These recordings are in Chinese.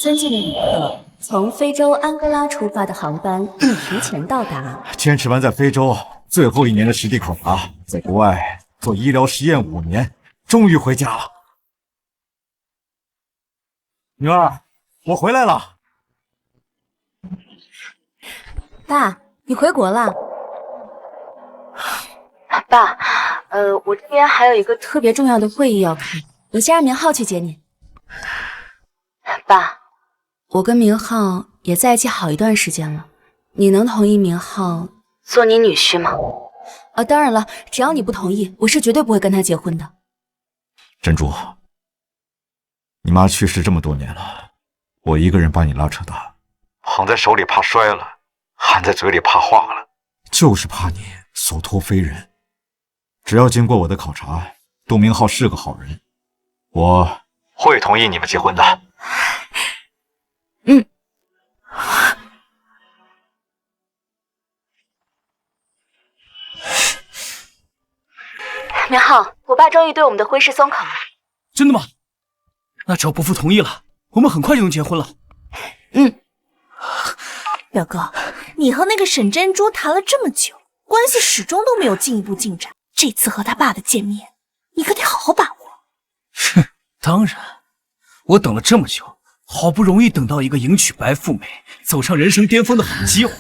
尊敬的旅客，从非洲安哥拉出发的航班已提前到达。坚持完在非洲最后1年的实地考察，在国外做医疗实验5年，终于回家了。女儿，我回来了。爸，你回国了？爸，我这边还有一个特别重要的会议要开，我先让明浩去接你。爸，我跟明浩也在一起好一段时间了，你能同意明浩做你女婿吗？当然了，只要你不同意，我是绝对不会跟他结婚的。珍珠，你妈去世这么多年了，我一个人把你拉扯大，捧在手里怕摔了，含在嘴里怕化了，就是怕你所托非人。只要经过我的考察，杜明浩是个好人，我会同意你们结婚的。嗯。明浩，我爸终于对我们的婚事松口了。真的吗？那只要伯父同意了，我们很快就能结婚了。表哥，你和那个沈珍珠谈了这么久，关系始终都没有进一步进展。这次和他爸的见面，你可得好好把握。哼，当然，我等了这么久，好不容易等到一个迎娶白富美、走上人生巅峰的好机会。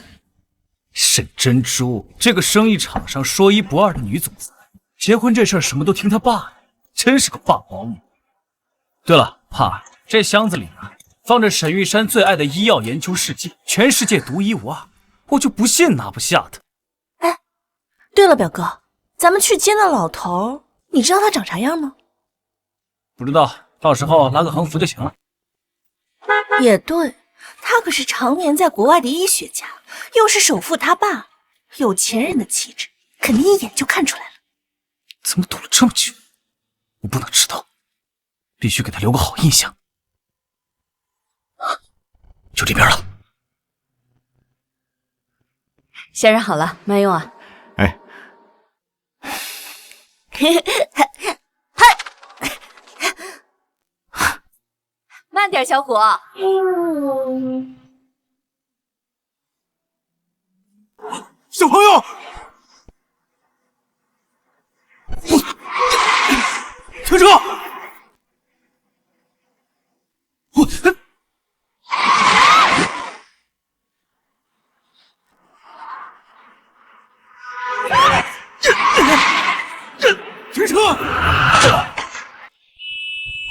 沈珍珠这个生意场上说一不二的女总裁，结婚这事儿什么都听她爸的，真是个爸保姆。对了，爸，这箱子里呢放着沈玉山最爱的医药研究试剂，全世界独一无二，我就不信拿不下他。哎，对了，表哥，咱们去接那老头，你知道他长啥样吗？不知道，到时候拉个横幅就行了。也对，他可是常年在国外的医学家，又是首富他爸，有钱人的气质，肯定一眼就看出来了。怎么躲了这么久？我不能迟到，必须给他留个好印象。就这边了。先染好了，慢用啊。哎，慢点，小虎。小朋友，停车！停车！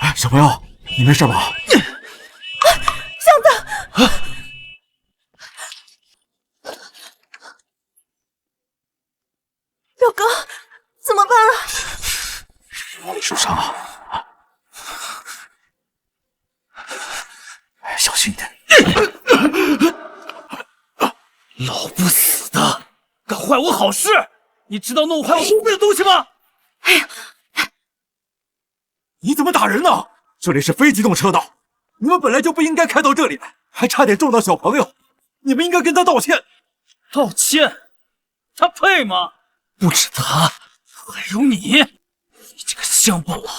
哎，小朋友，你没事吧？表哥，怎么办啊？你受伤了，小心一点。老不死的，敢坏我好事！你知道弄坏我宝贝的东西吗？哎呀，你怎么打人呢？这里是非机动车道，你们本来就不应该开到这里来，还差点撞到小朋友，你们应该跟他道歉。道歉？他配吗？不止他，还有你！你这个乡巴佬，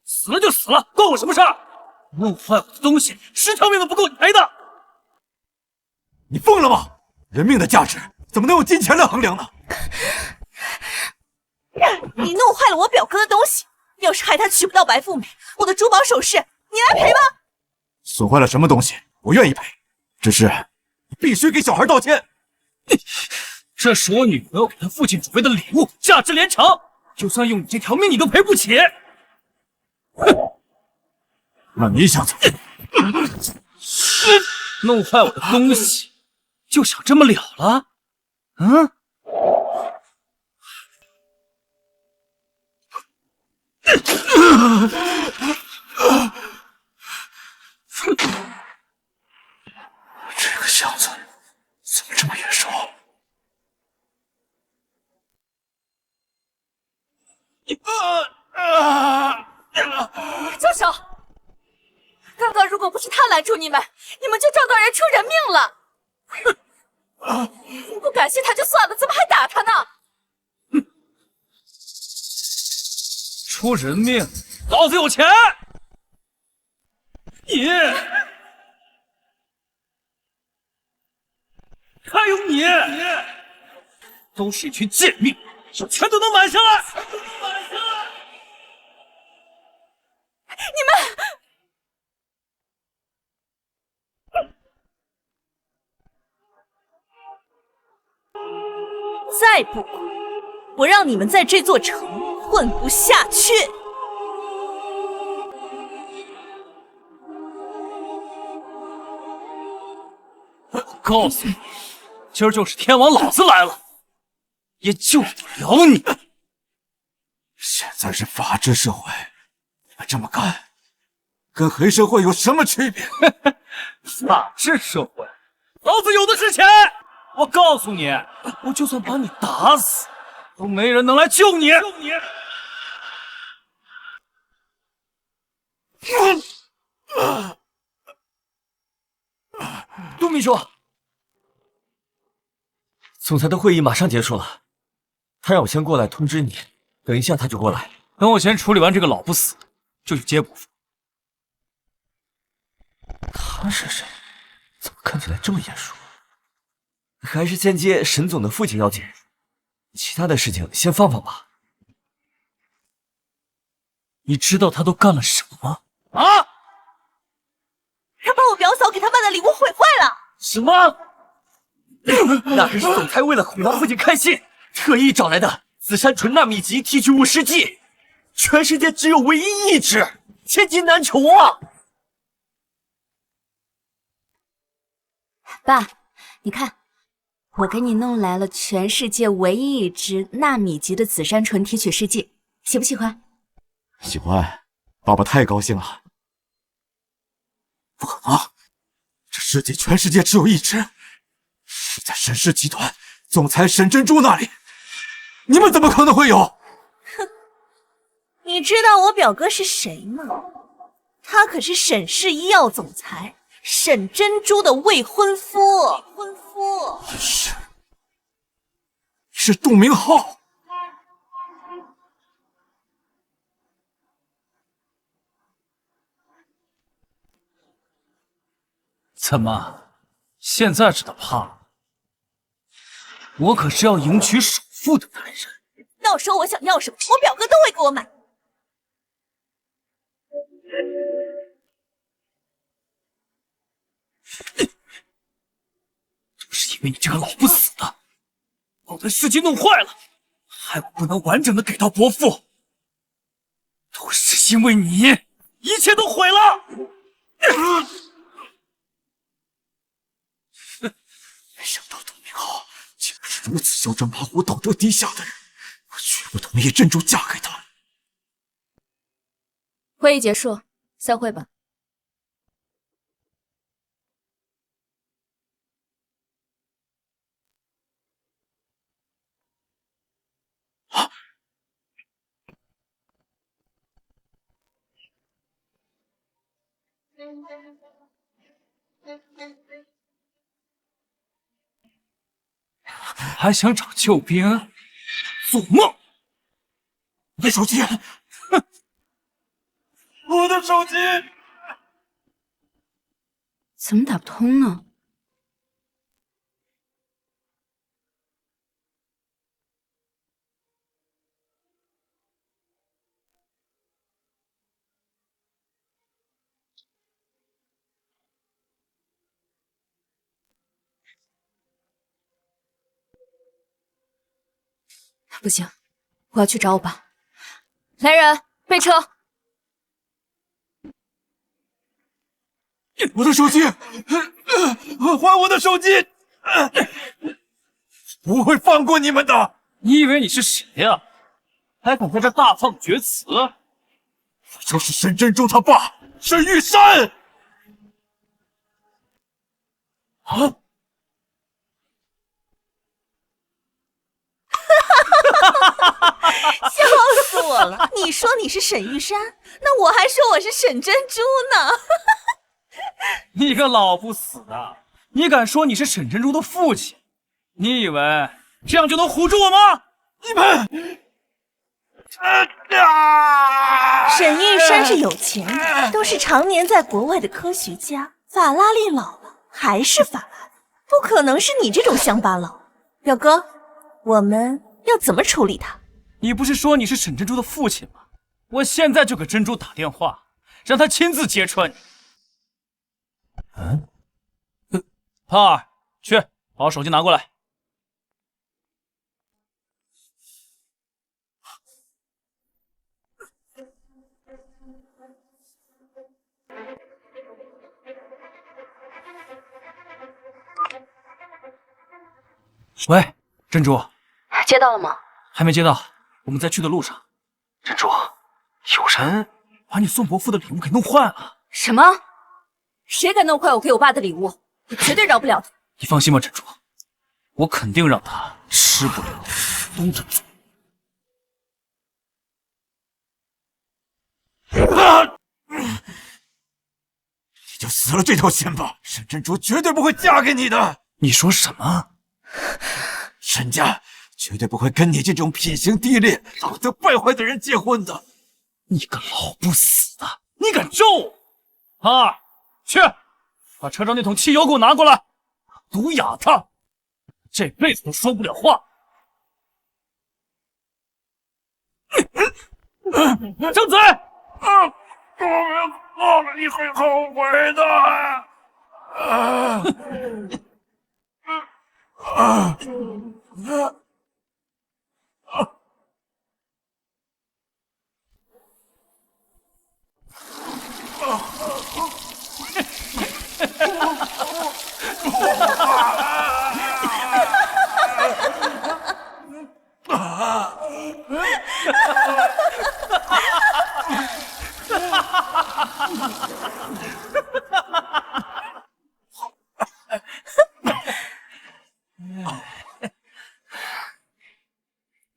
死了就死了，关我什么事儿？弄坏我的东西，10条命都不够你赔的！你疯了吗？人命的价值怎么能用金钱来衡量呢？你弄坏了我表哥的东西，要是害他娶不到白富美，我的珠宝首饰你来赔吗？损坏了什么东西，我愿意赔，只是你必须给小孩道歉。这是我女朋友给她父亲准备的礼物，价值连城，就算用你这条命，你都赔不起。哼！那你想怎么？弄坏我的东西，就想这么了了？嗯？这个箱子怎么这么眼熟？住手！刚刚如果不是他拦住你们，你们就撞到人出人命了。哼！不感谢他就算了，怎么还打他呢？出人命，老子有钱！你都是一群贱命，我全都能买下来。再不滚，我让你们在这座城混不下去！我告诉你，今儿就是天王老子来了，也救不了你。现在是法治社会，你们这么干，跟黑社会有什么区别？法治社会，老子有的是钱。我告诉你，我就算把你打死，都没人能来救你。杜秘书，总裁的会议马上结束了，他让我先过来通知你，等一下他就过来。等我先处理完这个老不死，就去接伯父。他是谁？怎么看起来这么眼熟？还是先接沈总的父亲要紧，其他的事情先放放吧。你知道他都干了什么啊？他把我表嫂给他办的礼物毁坏了。什么？那可是总裁为了哄他父亲开心，特意找来的紫杉醇纳米级提取物试剂，全世界只有唯一一支，千金难求啊！爸，你看，我给你弄来了全世界唯一一支纳米级的紫杉醇提取试剂，喜不喜欢？喜欢，爸爸太高兴了。不可能，这试剂全世界只有一支，是在沈氏集团总裁沈珍珠那里，你们怎么可能会有？哼，你知道我表哥是谁吗？他可是沈氏医药总裁沈珍珠的未婚夫。是杜明浩。怎么，现在知道怕了？我可是要迎娶首富的男人。到时候我想要什么，我表哥都会给我买。就是因为你这个老不死的，把我的事情弄坏了，害我不能完整的给到伯父。都是因为你，一切都毁了。没想到杜明浩竟然是如此嚣张跋扈、道德低下的人，我绝不同意珍珠嫁给他。会议结束，散会吧。还想找救兵？做梦！我的手机，哼！我的手机怎么打不通呢？不行，我要去找我爸。来人，备车！我的手机，还我的手机！不会放过你们的！你以为你是谁呀？还敢在这大放厥词？我就是沈珍珠他爸，沈玉山！啊！笑死我了！你说你是沈玉山，那我还说我是沈珍珠呢。你个老不死的，你敢说你是沈珍珠的父亲？你以为这样就能唬住我吗？你们，沈玉山是有钱人，都是常年在国外的科学家。法拉利老了还是法拉利，不可能是你这种乡巴佬。表哥，我们要怎么处理他？你不是说你是沈珍珠的父亲吗？我现在就给珍珠打电话，让他亲自揭穿你。胖儿，去把我手机拿过来。喂，珍珠，接到了吗？还没接到，我们在去的路上。珍珠，有人把你送伯父的礼物给弄坏了。什么？谁敢弄坏我给我爸的礼物？我绝对饶不了他。你放心吧，珍珠，我肯定让他吃不了兜着走。你就死了这条心吧，沈珍珠绝对不会嫁给你的。你说什么？沈家绝对不会跟你这种品行低劣、道德败坏的人结婚的。你个老不死的，你敢咒我？胖儿，去把车上那桶汽油给我拿过来，毒哑他，这辈子都说不了话。张嘴！我别做了，你会后悔的。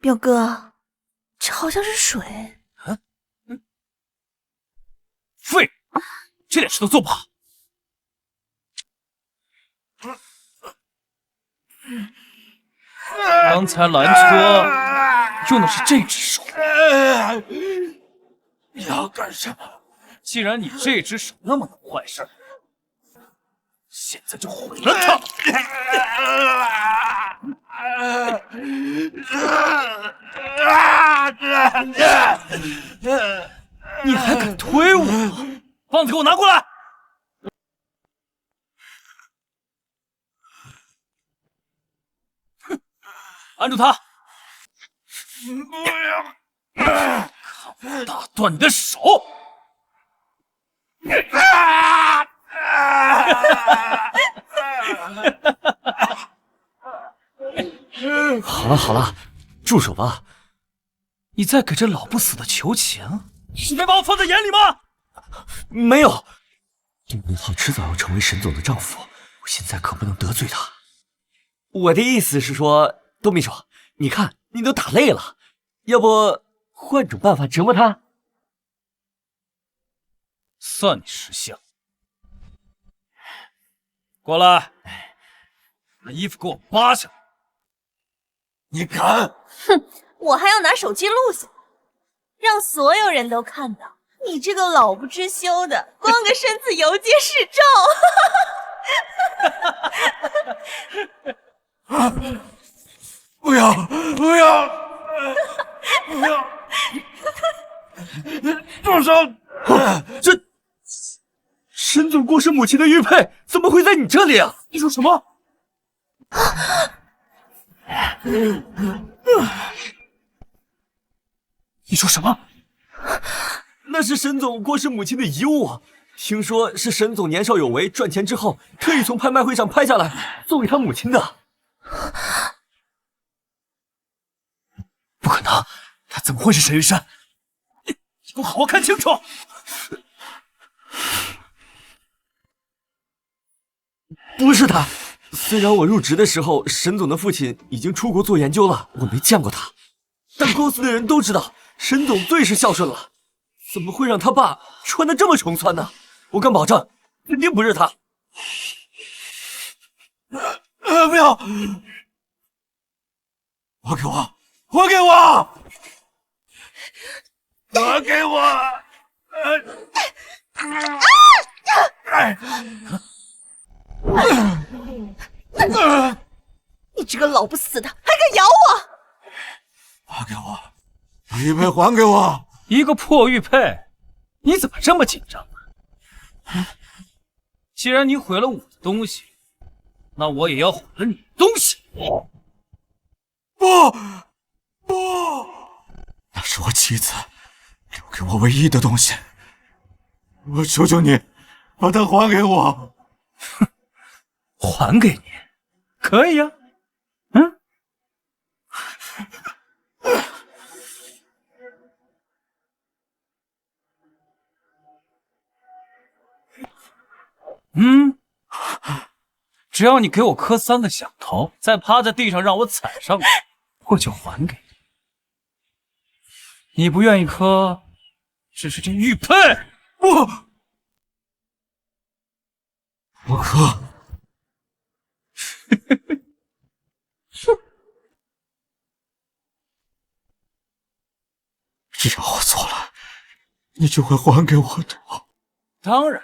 表哥，这好像是水。废，这点事都做不好。刚才拦车用的是这只手。你要干什么？既然你这只手那么能坏事，现在就毁了它！你还敢推我？棒子给我拿过来！按住他！不要！看我打断你的手！好了好了，住手吧！你在给这老不死的求情？你没把我放在眼里吗？没有，杜文浩迟早要成为沈总的丈夫，我现在可不能得罪他。我的意思是说，杜秘书，你看你都打累了，要不换种办法折磨他？算你识相。过来，把衣服给我扒下来。你敢？哼，我还要拿手机录下，让所有人都看到你这个老不知羞的，光个身子游街示众。不要！不要！不要！住手！这沈总过世母亲的玉佩怎么会在你这里啊？你说什么？你说什么？那是沈总过世母亲的遗物，听说是沈总年少有为，赚钱之后特意从拍卖会上拍下来送给他母亲的。不可能，他怎么会是沈玉山？你给我好好看清楚！不是他。虽然我入职的时候，沈总的父亲已经出国做研究了，我没见过他，但公司的人都知道沈总最是孝顺了，怎么会让他爸穿得这么穷酸呢？我敢保证，肯定不是他。不要！还给我！还给我！还给我！你这个老不死的，还敢咬我！还给我，把玉佩还给我！一个破玉佩，你怎么这么紧张呢？既然你毁了我的东西，那我也要毁了你的东西。不，那是我妻子留给我唯一的东西，我求求你，把它还给我。哼，还给你，可以呀。只要你给我磕3个响头，再趴在地上让我踩上去，我就还给你。你不愿意磕，只是这玉佩。我磕。只要我错了，你就会还给我的。当然，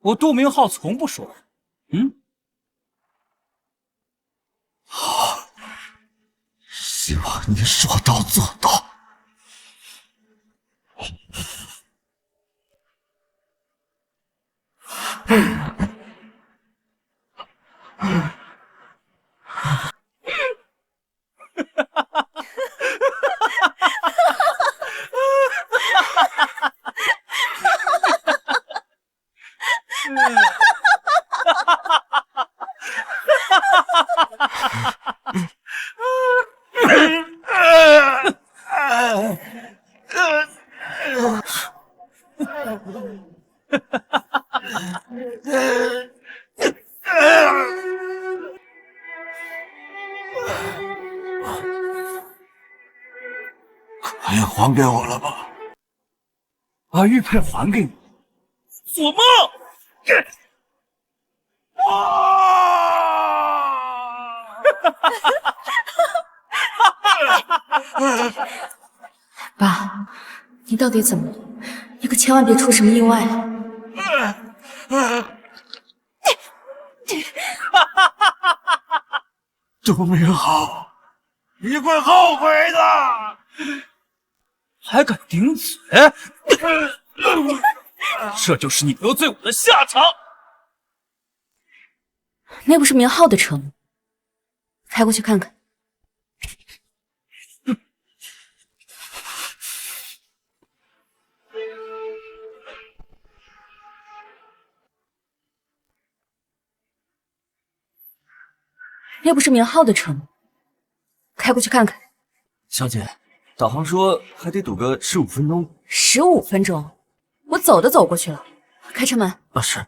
我杜明浩从不说谎。好，希望你说到做到。可以还给我了吧？把玉佩还给你，做梦！爸，你到底怎么了？你可千万别出什么意外啊！杜明浩，你会后悔的！还敢顶嘴？这就是你得罪我的下场。那不是明浩的车吗？开过去看看。那不是明浩的车吗？开过去看看。小姐，导航说还得堵个15分钟。15分钟？我走都走过去了。开车门。啊，是。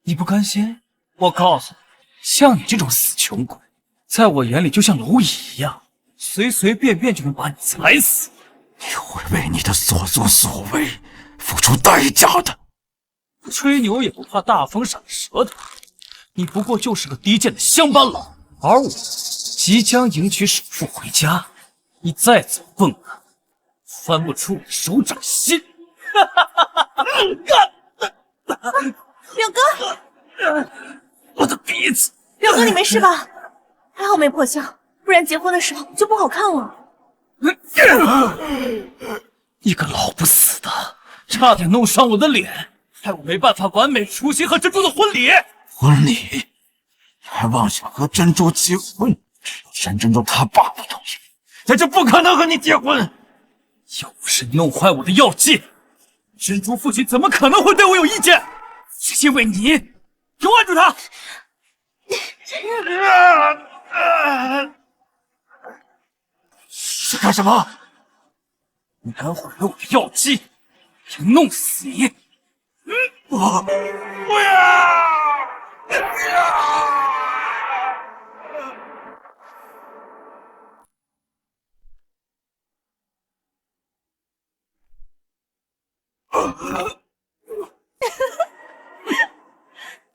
你不甘心？我告诉你，像你这种死穷鬼，在我眼里就像蝼蚁一样，随随便便就能把你踩死。你会为你的所作所为付出代价的。吹牛也不怕大风闪舌头，你不过就是个低贱的乡巴佬，而我即将迎娶首富回家，你再走蹦啊，翻不出我的手掌心。表哥，我的鼻子！表哥，你没事吧？还好没破相，不然结婚的时候就不好看了。你个老不死的，差点弄伤我的脸，害我没办法完美出席和珍珠的婚礼。婚礼？你还妄想和珍珠结婚？山珍珠他爸不同意，他就不可能和你结婚。要不是你弄坏我的药剂，珍珠父亲怎么可能会对我有意见？是因为你，给我按住他！是干什么？你敢毁了我的药剂，要弄死你！我不要！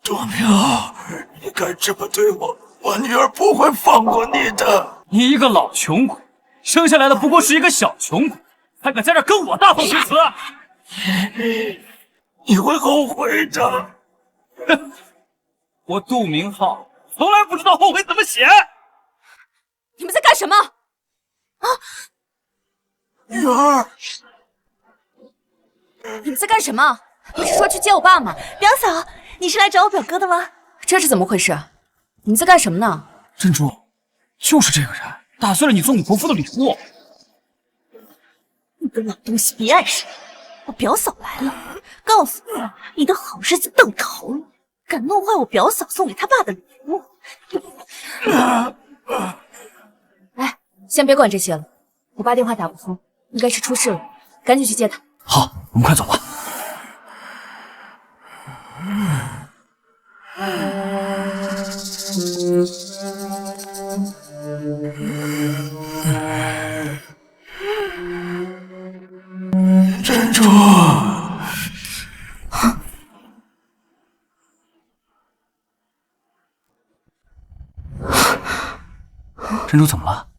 杜明浩，你敢这么对我，我女儿不会放过你的。你一个老穷鬼，生下来的不过是一个小穷鬼，还敢在这跟我大放厥词？你会后悔的。我杜明浩从来不知道后悔怎么写。你们在干什么？女儿，你们在干什么？不是说去接我爸吗？表嫂，你是来找我表哥的吗？这是怎么回事？你们在干什么呢？珍珠，就是这个人，打碎了你送给伯父的礼物。你个老东西，别碍事！我表嫂来了，告诉你，你的好日子等头了！敢弄坏我表嫂送给他爸的礼物！哎，先别管这些了，我爸电话打不通，应该是出事了，赶紧去接他。好，我们快走吧。珍珠，珍珠怎么了？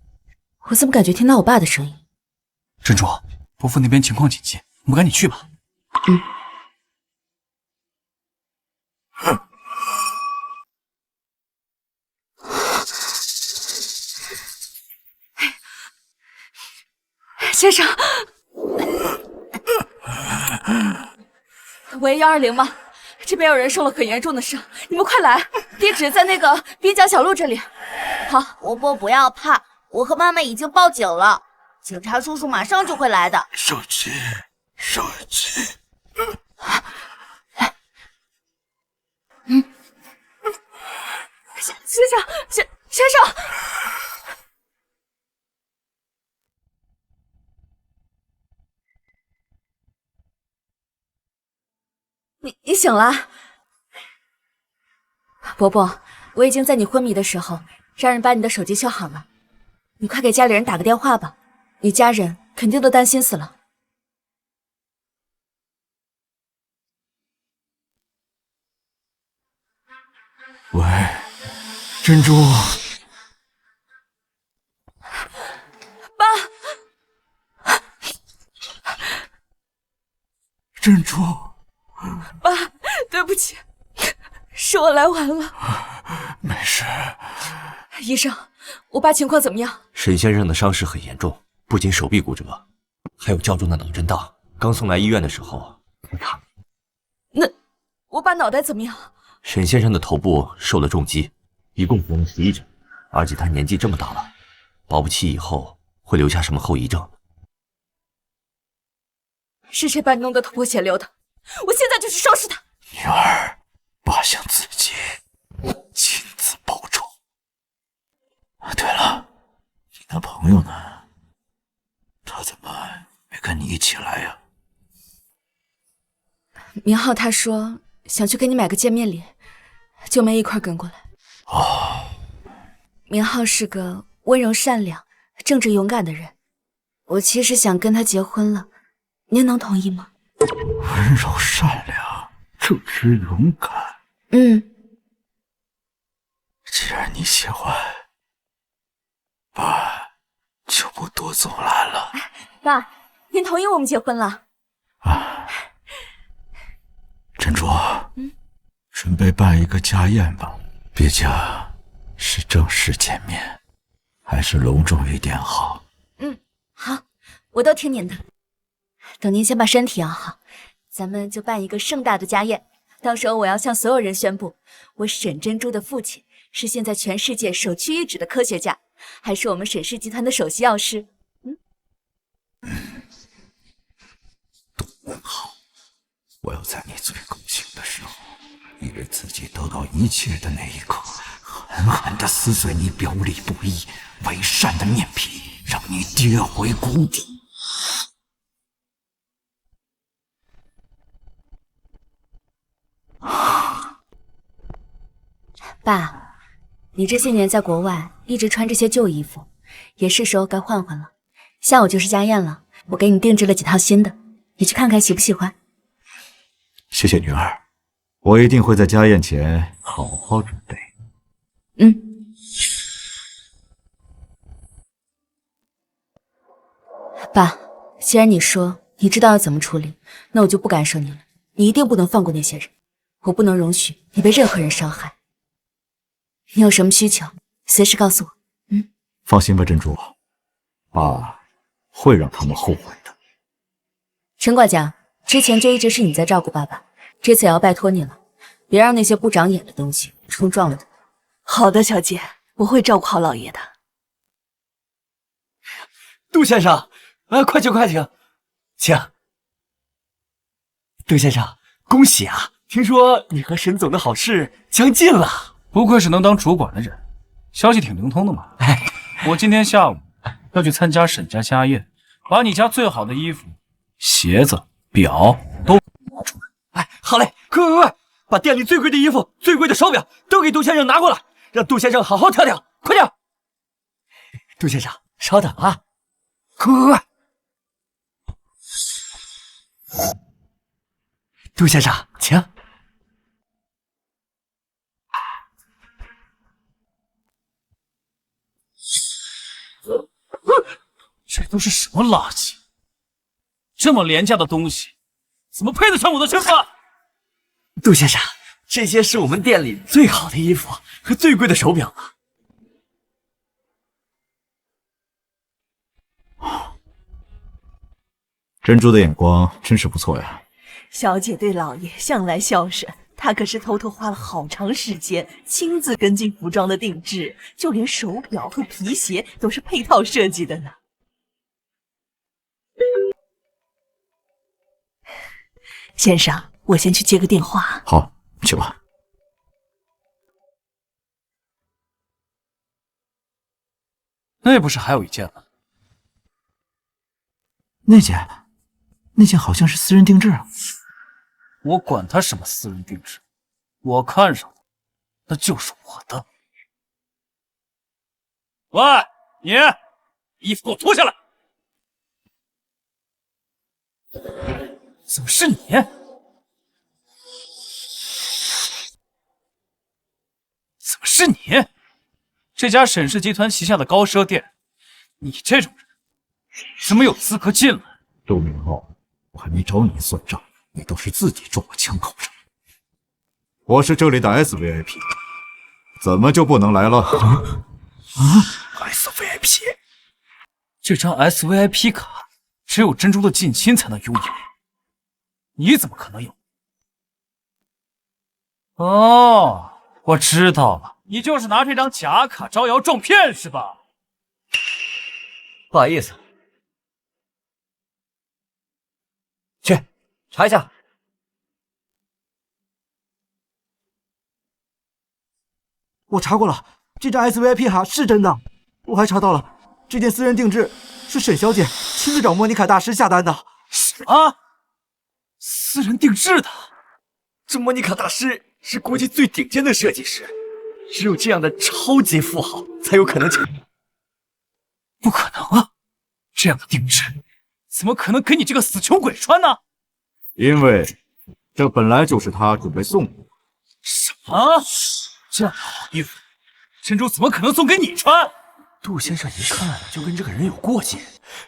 我怎么感觉听到我爸的声音？珍珠，伯父那边情况紧急，我们赶紧去吧。先生，喂120吗？这边有人受了很严重的伤，你们快来！地址在那个滨江小路这里。好，伯伯不要怕，我和妈妈已经报警了，警察叔叔马上就会来的。手机，手机。先生，你醒了，伯伯，我已经在你昏迷的时候让人把你的手机修好了，你快给家里人打个电话吧，你家人肯定都担心死了。喂，珍珠，爸，珍珠，爸，对不起，是我来晚了。没事。医生，我爸情况怎么样？沈先生的伤势很严重，不仅手臂骨折，还有较重的脑震荡。刚送来医院的时候，那我爸脑袋怎么样？沈先生的头部受了重击，一共缝了11针，而且他年纪这么大了，保不齐以后会留下什么后遗症。是谁把你弄得头破血流的？我现在就去收拾他！女儿，爸想自己亲自报仇。对了，你那朋友呢？他怎么没跟你一起来呀？明浩他说想去给你买个见面礼，就没一块跟过来。哦，明浩是个温柔善良、正直勇敢的人，我其实想跟他结婚了，您能同意吗？温柔善良，正直勇敢。既然你喜欢，爸就不多阻拦了。爸，您同意我们结婚了？珍珠，准备办一个家宴吧，毕竟是正式见面，还是隆重一点好。好，我都听您的。等您先把身体养好，咱们就办一个盛大的家宴。到时候我要向所有人宣布，我沈珍珠的父亲是现在全世界首屈一指的科学家，还是我们沈氏集团的首席药师。好，我要在你最高兴的时候，以为自己得到一切的那一刻，狠狠地撕碎你表里不一、伪善的面皮，让你跌回谷底。爸，你这些年在国外一直穿这些旧衣服，也是时候该换换了。下午就是家宴了，我给你定制了几套新的，你去看看喜不喜欢。谢谢女儿，我一定会在家宴前好好准备。爸，既然你说你知道要怎么处理，那我就不干涉你了。你一定不能放过那些人，我不能容许你被任何人伤害。你有什么需求，随时告诉我。放心吧，珍珠，爸会让他们后悔的。陈管家，之前就一直是你在照顾爸爸，这次也要拜托你了，别让那些不长眼的东西冲撞了他。好的，小姐，我会照顾好老爷的。杜先生，快请快请，请。杜先生，恭喜啊！听说你和沈总的好事将近了。不愧是能当主管的人，消息挺灵通的嘛。我今天下午要去参加沈家家宴，把你家最好的衣服、鞋子、表都拿出来。好嘞，快，把店里最贵的衣服、最贵的手表都给杜先生拿过来，让杜先生好好挑挑，快点！杜先生，稍等啊，快！杜先生，请。这都是什么垃圾？这么廉价的东西，怎么配得上我的身份？杜先生，这些是我们店里最好的衣服和最贵的手表啊！珍珠的眼光真是不错呀。小姐对老爷向来孝顺，她可是偷偷花了好长时间，亲自跟进服装的定制，就连手表和皮鞋都是配套设计的呢。先生，我先去接个电话。好，去吧。那不是还有一件吗？那件好像是私人定制啊。我管他什么私人定制，我看上的那就是我的。喂，你衣服给我脱下来！怎么是你？怎么是你？这家沈氏集团旗下的高奢店，你这种人怎么有资格进来？周明浩，我还没找你算账，你倒是自己撞我枪口上。我是这里的 SVIP， 怎么就不能来了？SVIP， 这张 SVIP 卡只有珍珠的近亲才能拥有，你怎么可能有？哦，我知道了，你就是拿这张假卡招摇撞骗是吧？不好意思，去查一下。我查过了，这张 SVIP 卡是真的。我还查到了，这件私人定制是沈小姐亲自找莫妮卡大师下单的。什么？私人定制的？这莫妮卡大师是国际最顶尖的设计师，只有这样的超级富豪才有可能请。不可能啊！这样的定制怎么可能给你这个死穷鬼穿呢？因为这本来就是他准备送我。什么？这样的好衣服，珍珠怎么可能送给你穿？杜先生一看就跟这个人有过节，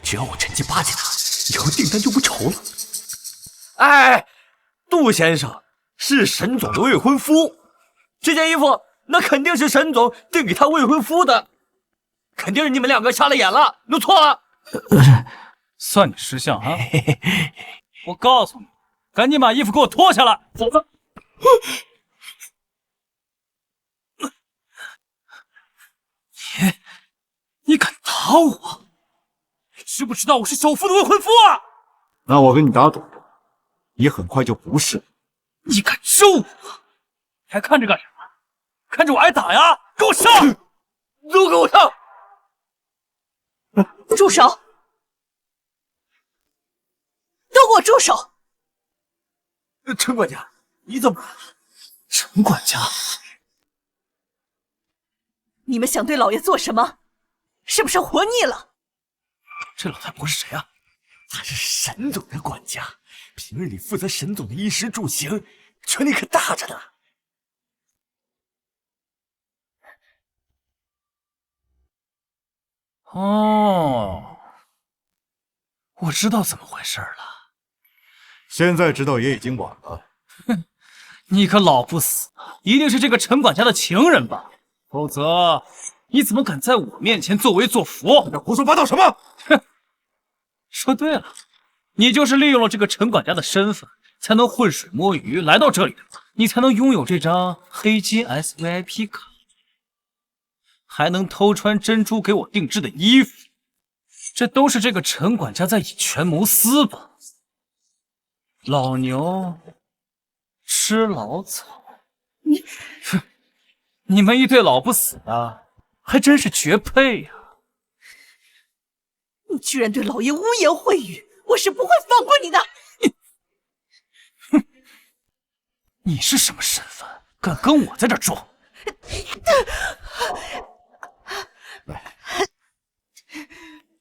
只要我趁机巴结他，以后订单就不愁了。哎，杜先生是沈总的未婚夫，这件衣服那肯定是沈总订给他未婚夫的，肯定是你们两个瞎了眼了，弄错了。算你识相啊！我告诉你，赶紧把衣服给我脱下来，否则……你敢打我？你知不知道我是首富的未婚夫啊？那我跟你打赌，你很快就不是。你敢咒我？还看着干什么？看着我挨打呀？给我上！都给我上！住手！都给我住手！陈管家，你怎么了？陈管家，你们想对老爷做什么？是不是活腻了？这老太婆是谁啊？她是沈总的管家，平日里负责沈总的衣食住行，权力可大着呢。哦，我知道怎么回事了。现在知道也已经晚了。哼，你可老不死，一定是这个陈管家的情人吧？否则你怎么敢在我面前作威作福？你胡说八道什么？哼，说对了，你就是利用了这个陈管家的身份，才能浑水摸鱼来到这里的，你才能拥有这张黑金 SVIP 卡，还能偷穿珍珠给我定制的衣服，这都是这个陈管家在以权谋私吧？老牛吃老草，哼，你们一对老不死的，还真是绝配呀！你居然对老爷污言秽语，我是不会放过你的！你是什么身份？敢跟我在这装？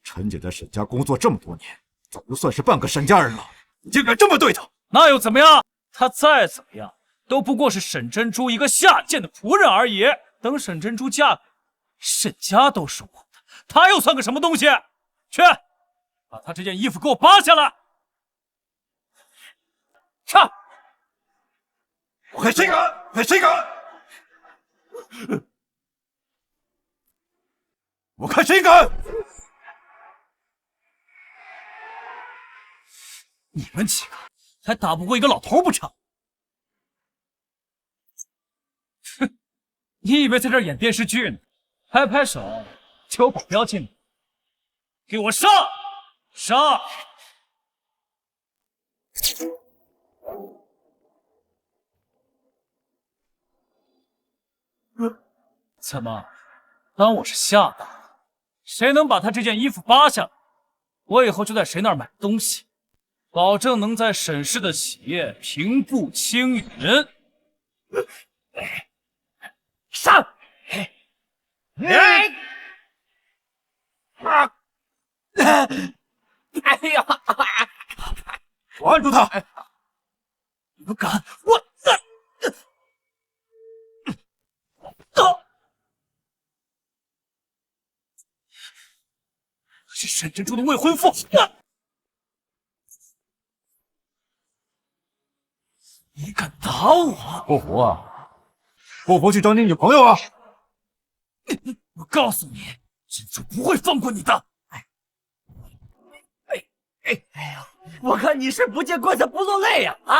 陈姐在沈家工作这么多年，早就算是半个沈家人了，你竟敢这么对她？那又怎么样？她再怎么样，都不过是沈珍珠一个下贱的仆人而已。等沈珍珠嫁给沈家都是我的，她又算个什么东西？去，把她这件衣服给我扒下来！上！我看谁敢！看谁敢！我看谁敢！你们几个还打不过一个老头不成？哼！你以为在这儿演电视剧呢？拍拍手就有保镖进来，给我上！上！怎么，当我是下当？谁能把他这件衣服扒下来，我以后就在谁那儿买东西，保证能在沈氏的企业平步青云。上！哎呀！我按住他！你们敢！我！是沈珍珠的未婚夫！你敢打我？不服啊？不服去找你女朋友啊！我告诉你，珍珠不会放过你的！哎呀，我看你是不见棺材不落泪呀！啊，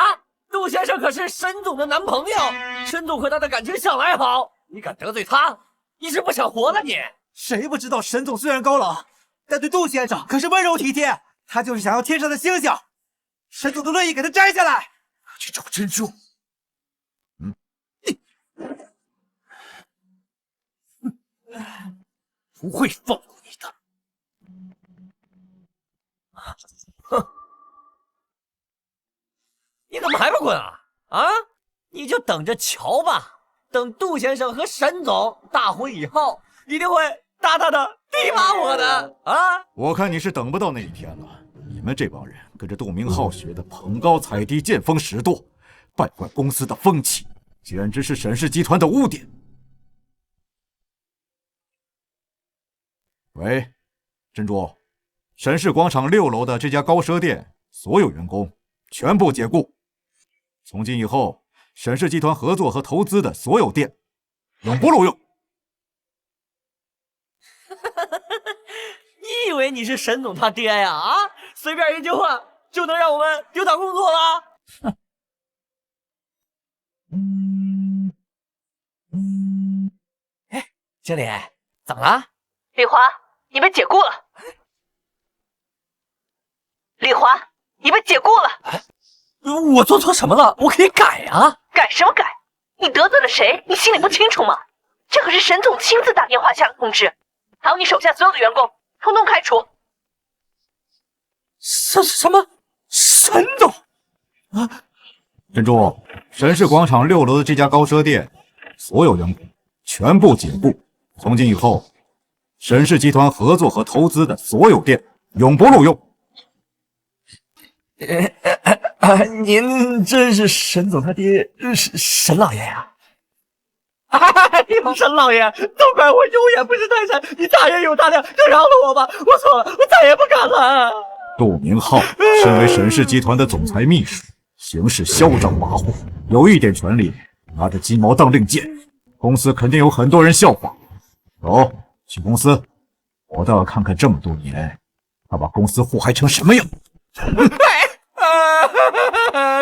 杜先生可是沈总的男朋友，沈总和他的感情向来好，你敢得罪他，你是不想活了你？谁不知道沈总虽然高冷，但对杜先生可是温柔体贴。他就是想要天上的星星，沈总都乐意给他摘下来。去找珍珠。不会放过你的。哼！你怎么还不滚啊？啊！你就等着瞧吧，等杜先生和沈总大婚以后，一定会大大的提拔我的啊！我看你是等不到那一天了。你们这帮人跟着杜明浩学的捧高踩低、见风使舵，败坏公司的风气，简直是沈氏集团的污点。喂，珍珠，沈氏广场6楼的这家高奢店所有员工全部解雇。从今以后，沈氏集团合作和投资的所有店永不录用。你以为你是沈总他爹呀？啊，随便一句话就能让我们丢掉工作了？哎，经理，怎么了？李华，你被解雇了。李华，你被解雇了。我做错什么了？我可以改啊！改什么改？你得罪了谁？你心里不清楚吗？这可是沈总亲自打电话下的通知，还有你手下所有的员工，统统开除。什么？沈总？啊！珍珠，沈氏广场6楼的这家高奢店，所有员工全部解雇。从今以后，沈氏集团合作和投资的所有店永不录用。您真是沈总他爹，沈老爷呀！哎呦，沈老爷，都怪我有眼不识泰山，你大人有大量，就饶了我吧！我错了，我再也不敢了。杜明浩身为沈氏集团的总裁秘书，行事嚣张跋扈，有一点权力拿着鸡毛当令箭，公司肯定有很多人效仿。走，去公司，我倒要看看这么多年，他把公司祸害成什么样。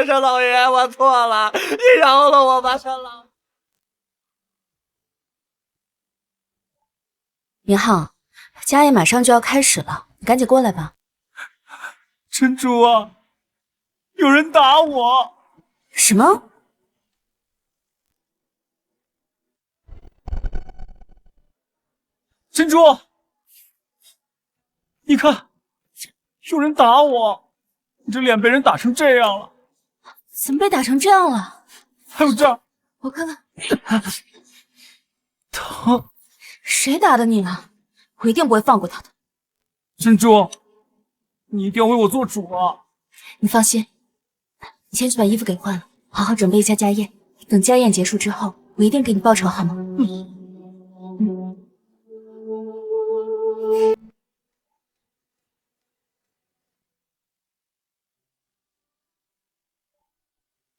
沈老爷，我错了，你饶了我吧，沈老。明浩，家宴马上就要开始了，你赶紧过来吧。珍珠啊，有人打我！什么？珍珠，你看，有人打我，你这脸被人打成这样了。怎么被打成这样了？还有这儿，我看看，疼。谁打的你了？我一定不会放过他的。珍珠，你一定要为我做主啊！你放心，你先去把衣服给换了，好好准备一下家宴。等家宴结束之后，我一定给你报仇，好吗？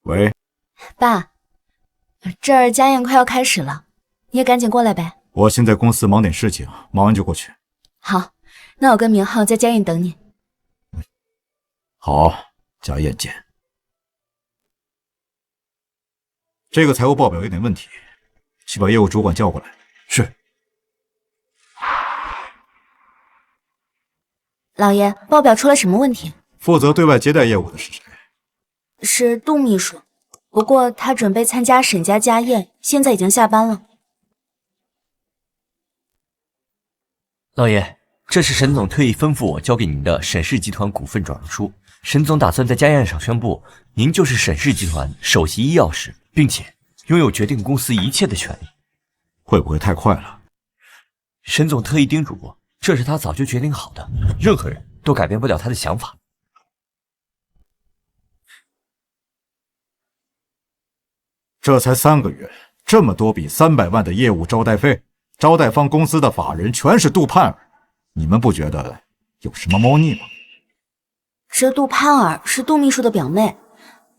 喂，爸，这儿家宴快要开始了，你也赶紧过来呗。我先在公司忙点事情，忙完就过去。好，那我跟明浩在家宴等你。好，家宴见。这个财务报表有点问题，去把业务主管叫过来。是。老爷，报表出了什么问题？负责对外接待业务的是谁？是杜秘书，不过他准备参加沈家家宴，现在已经下班了。老爷，这是沈总特意吩咐我交给您的沈氏集团股份转让书。沈总打算在家宴上宣布，您就是沈氏集团首席医药师，并且拥有决定公司一切的权利。会不会太快了？沈总特意叮嘱我，这是他早就决定好的，任何人都改变不了他的想法。这才3个月，这么多笔300万的业务招待费，招待方公司的法人全是杜盼儿，你们不觉得有什么猫腻吗？这杜盼儿是杜秘书的表妹，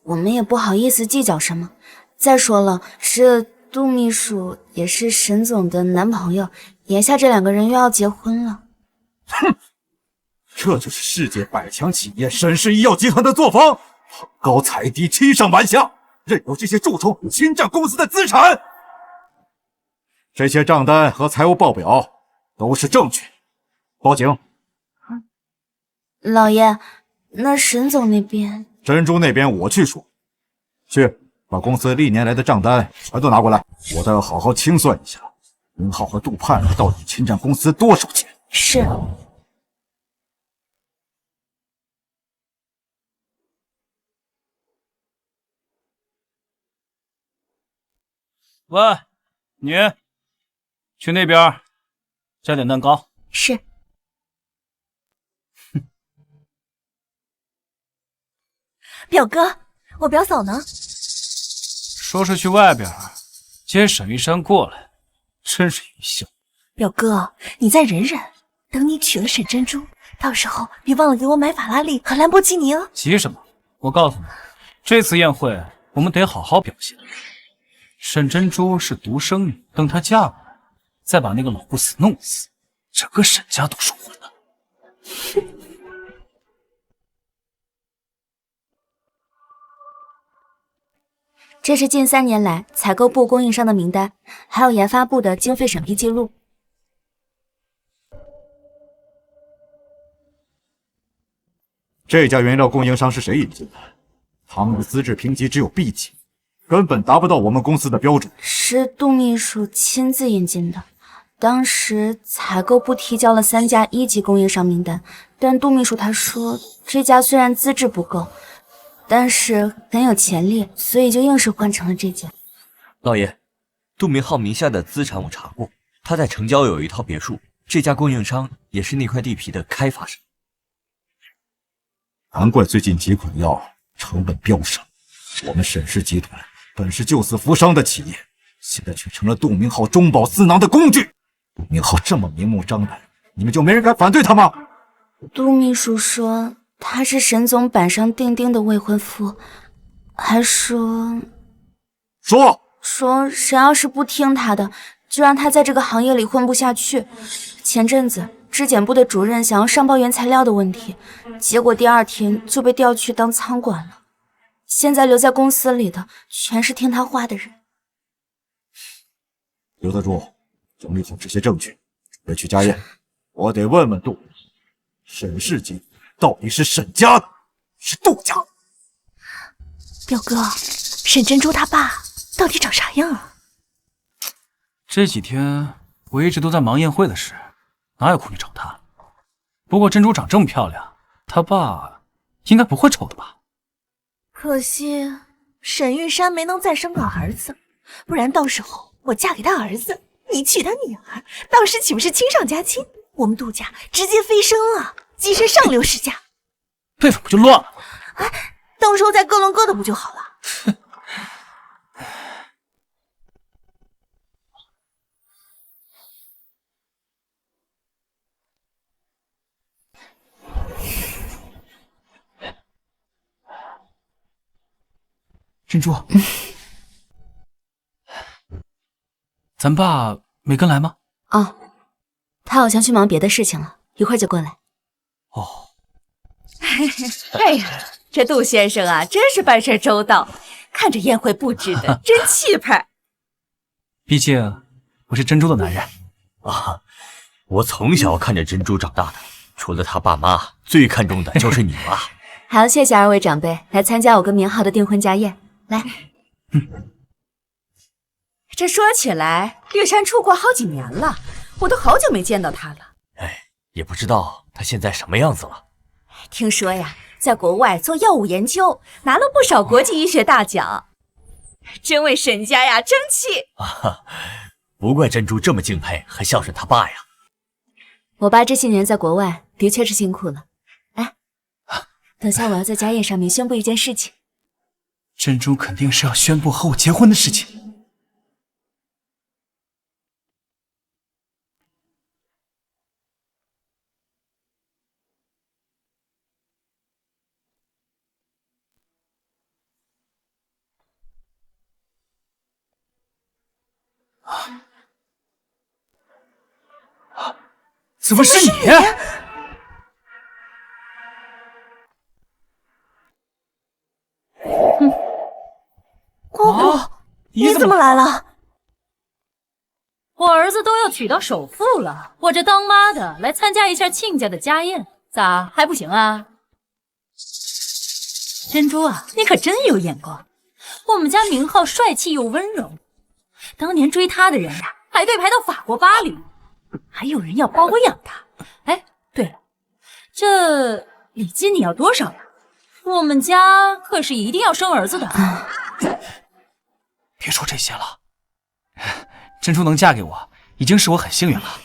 我们也不好意思计较什么。再说了，这杜秘书也是沈总的男朋友，眼下这2个人又要结婚了。哼，这就是世界100强企业沈氏医药集团的作风，捧高踩低，欺上瞒下，任由这些蛀虫侵占公司的资产。这些账单和财务报表都是证据，报警。老爷，那沈总那边……珍珠那边我去说，去把公司历年来的账单全都拿过来，我倒要好好清算一下林浩和杜盼儿到底侵占公司多少钱。是。喂，你去那边加点蛋糕。是。表哥，我表嫂呢？说是去外边接沈玉山过来，真是愚孝。表哥，你再忍忍，等你娶了沈珍珠，到时候别忘了给我买法拉利和兰博基尼哦。急什么？我告诉你，这次宴会我们得好好表现。沈珍珠是独生女，等她嫁过来，再把那个老不死弄死，整个沈家都说混了。这是近3年来采购部供应商的名单，还有研发部的经费审批记录。这家原料供应商是谁引进的？他们的资质评级只有 B 级，根本达不到我们公司的标准。是杜秘书亲自引进的，当时采购部提交了3家1级供应商名单，但杜秘书他说这家虽然资质不够，但是很有潜力，所以就硬是换成了这家。老爷，杜明浩名下的资产我查过，他在城郊有一套别墅，这家供应商也是那块地皮的开发商。难怪最近几款药成本飙升，我们沈氏集团本是救死扶伤的企业，现在却成了杜明浩中饱私囊的工具。杜明浩这么明目张胆，你们就没人敢反对他吗？杜秘书说他是沈总板上钉钉的未婚夫，还说说谁要是不听他的，就让他在这个行业里混不下去。前阵子质检部的主任想要上报原材料的问题，结果第2天就被调去当仓管了。现在留在公司里的全是听他话的人。刘德柱，整理好这些证据，准备去家宴。我得问问杜沈氏集到底是沈家的，是杜家的？表哥，沈珍珠他爸到底长啥样啊？这几天我一直都在忙宴会的事，哪有空去找他？不过珍珠长这么漂亮，他爸应该不会丑的吧？可惜沈玉山没能再生个儿子，不然到时候我嫁给他儿子，你娶他女儿，到时岂不是亲上加亲？我们杜家直接飞升啊，跻身上流世家。辈分不就乱了吗？哎，到时候再各论各的不就好了？珍珠，咱爸没跟来吗？哦，他好像去忙别的事情了，一会儿就过来。哦，哎呀，这杜先生啊，真是办事周到，看着宴会布置的真气派。毕竟我是珍珠的男人啊！我从小看着珍珠长大的，除了他爸妈，最看重的就是你妈。还要谢谢2位长辈来参加我跟明浩的订婚家宴。来，这说起来，玉山出国好几年了，我都好久没见到他了。哎，也不知道他现在什么样子了。听说呀，在国外做药物研究，拿了不少国际医学大奖，真为沈家呀争气。啊，不怪珍珠这么敬佩和孝顺他爸呀。我爸这些年在国外的确是辛苦了。哎，等下我要在家宴上面宣布一件事情。珍珠肯定是要宣布和我结婚的事情。怎么是你？姑姑，你怎么来了？我儿子都要娶到首富了，我这当妈的来参加一下亲家的家宴，咋还不行啊？珍珠啊，你可真有眼光！我们家明浩帅气又温柔，当年追他的人呀，排队排到法国巴黎，还有人要包我养他。哎，对了，这礼金你要多少呀？我们家可是一定要生儿子的。别说这些了，珍珠能嫁给我，已经是我很幸运了。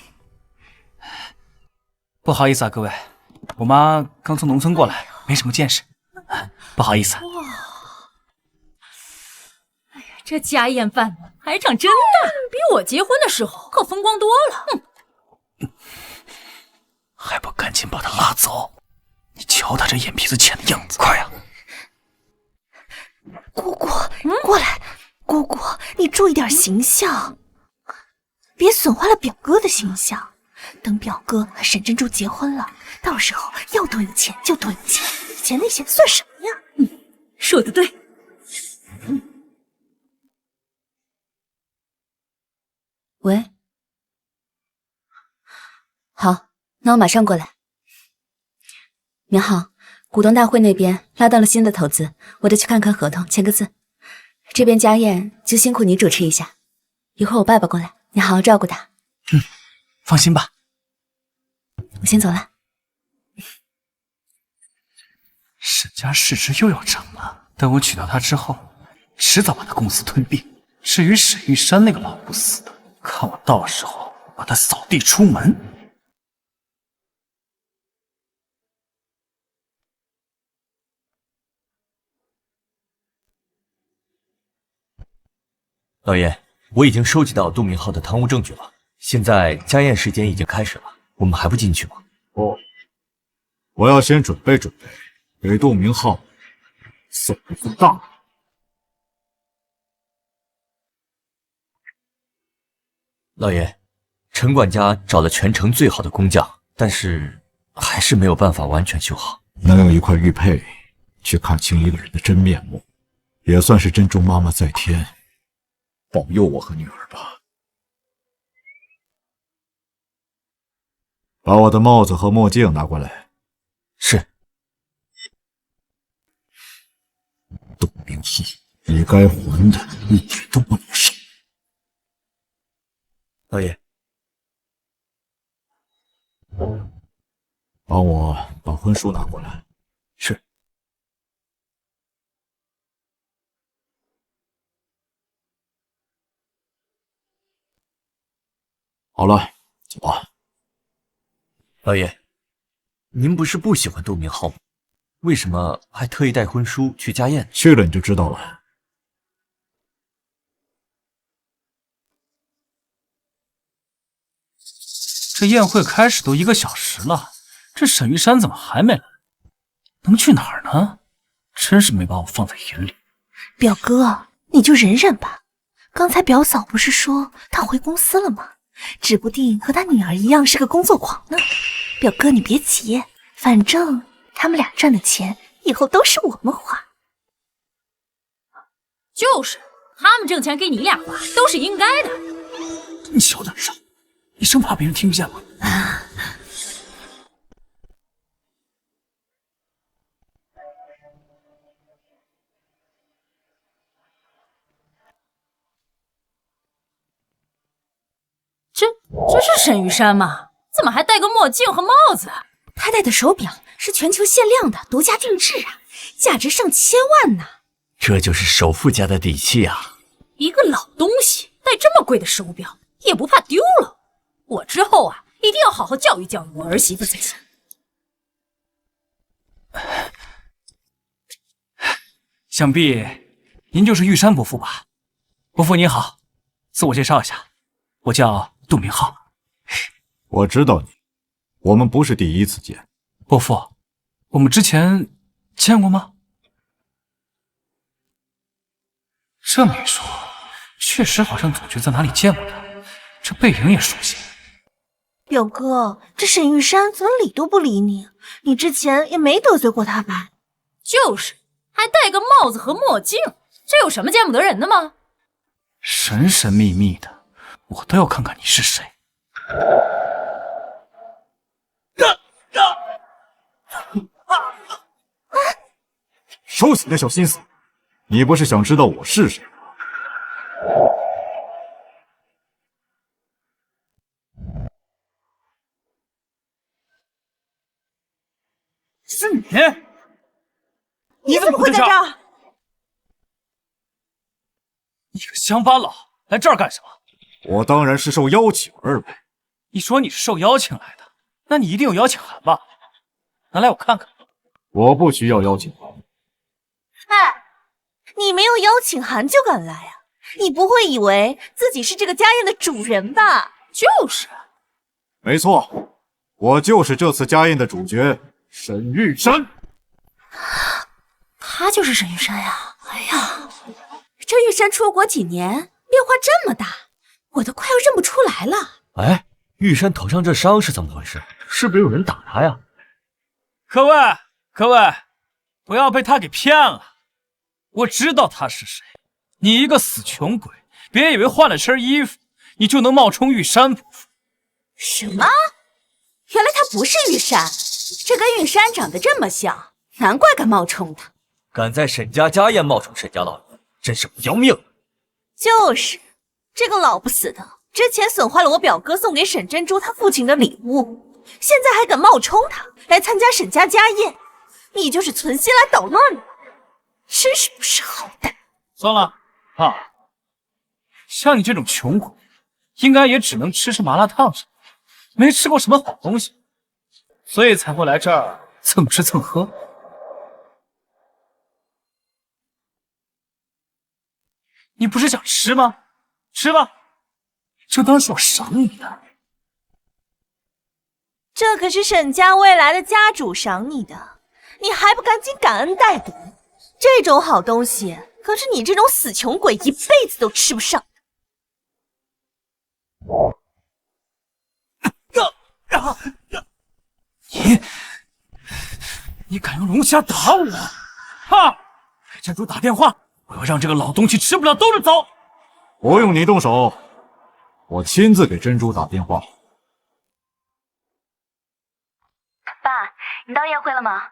不好意思啊，各位，我妈刚从农村过来，没什么见识，不好意思。哎呀，这家宴办的排场真大，比我结婚的时候可风光多了。还不赶紧把他拉走！你瞧他这眼皮子浅的样子，快呀！姑姑，过来！姑姑，你注意点形象，别损坏了表哥的形象。等表哥和沈珍珠结婚了，到时候要多有钱就多有钱，以前那些算什么呀？说得对。喂，好，那我马上过来。明浩，股东大会那边拉到了新的投资，我得去看看合同，签个字。这边家宴就辛苦你主持一下，一会儿我爸爸过来，你好好照顾他。放心吧。我先走了。沈家市值又要涨了，等我娶到她之后，迟早把她公司吞并。至于沈玉山那个老不死的，看我到时候把他扫地出门。老爷，我已经收集到杜明浩的贪污证据了。现在家宴时间已经开始了，我们还不进去吗？不，我要先准备准备，给杜明浩送一份大礼。老爷，陈管家找了全城最好的工匠，但是还是没有办法完全修好。能用一块玉佩去看清一个人的真面目，也算是珍珠妈妈在天保佑我和女儿吧。把我的帽子和墨镜拿过来。是。董明浩，你该还的一点都不能少。老爷，帮我把婚书拿过来。是。好了，走吧。老爷，您不是不喜欢杜明浩吗？为什么还特意带婚书去家宴？去了你就知道了。这宴会开始都1个小时了，这沈玉山怎么还没来？能去哪儿呢？真是没把我放在眼里。表哥，你就忍忍吧。刚才表嫂不是说她回公司了吗？指不定和她女儿一样是个工作狂呢。表哥，你别急，反正他们俩赚的钱以后都是我们花。就是，他们挣钱给你俩花都是应该的。你小点声，你生怕别人听不见吗？这是沈玉山吗？怎么还戴个墨镜和帽子？他戴的手表是全球限量的，独家定制啊，价值上千万呢。这就是首富家的底气啊！一个老东西戴这么贵的手表，也不怕丢了？我之后啊，一定要好好教育教育我儿媳妇才行。想必您就是玉山伯父吧？伯父您好，自我介绍一下，我叫杜明浩。我知道你，我们不是第一次见。伯父，我们之前见过吗？这么一说，确实好像总觉得在哪里见过他，这背影也熟悉。表哥，这沈玉山怎么理都不理你？你之前也没得罪过他吧？就是，还戴个帽子和墨镜，这有什么见不得人的吗？神神秘秘的，我都要看看你是谁。收起你的小心思，你不是想知道我是谁吗？是你？你怎么会在这儿？你个乡巴佬，来这儿干什么？我当然是受邀请而来。你说你是受邀请来的，那你一定有邀请函吧？拿来我看看。我不需要邀请函。哎，你没有邀请函就敢来啊？你不会以为自己是这个家宴的主人吧？就是。没错，我就是这次家宴的主角沈玉山。他就是沈玉山呀！哎呀，这玉山出国几年，变化这么大，我都快要认不出来了。哎，玉山头上这伤是怎么回事？是不是有人打他呀？各位，不要被他给骗了。我知道他是谁。你一个死穷鬼，别以为换了身衣服，你就能冒充玉山伯父。什么？原来他不是玉山，这跟玉山长得这么像，难怪敢冒充他。敢在沈家家宴冒充沈家老爷，真是不要命！就是这个老不死的，之前损坏了我表哥送给沈珍珠他父亲的礼物，现在还敢冒充他来参加沈家家宴，你就是存心来捣乱的，真是不识好歹。算了啊，像你这种穷鬼，应该也只能吃麻辣烫什么，没吃过什么好东西，所以才会来这儿蹭吃蹭喝。你不是想吃吗？吃吧，这当然是我赏你的。这可是沈家未来的家主赏你的，你还不赶紧感恩戴德？这种好东西可是你这种死穷鬼一辈子都吃不上。你敢用龙虾打我？哈！给珍珠打电话，我要让这个老东西吃不了兜着走。不用你动手，我亲自给珍珠打电话。爸，你到宴会了吗？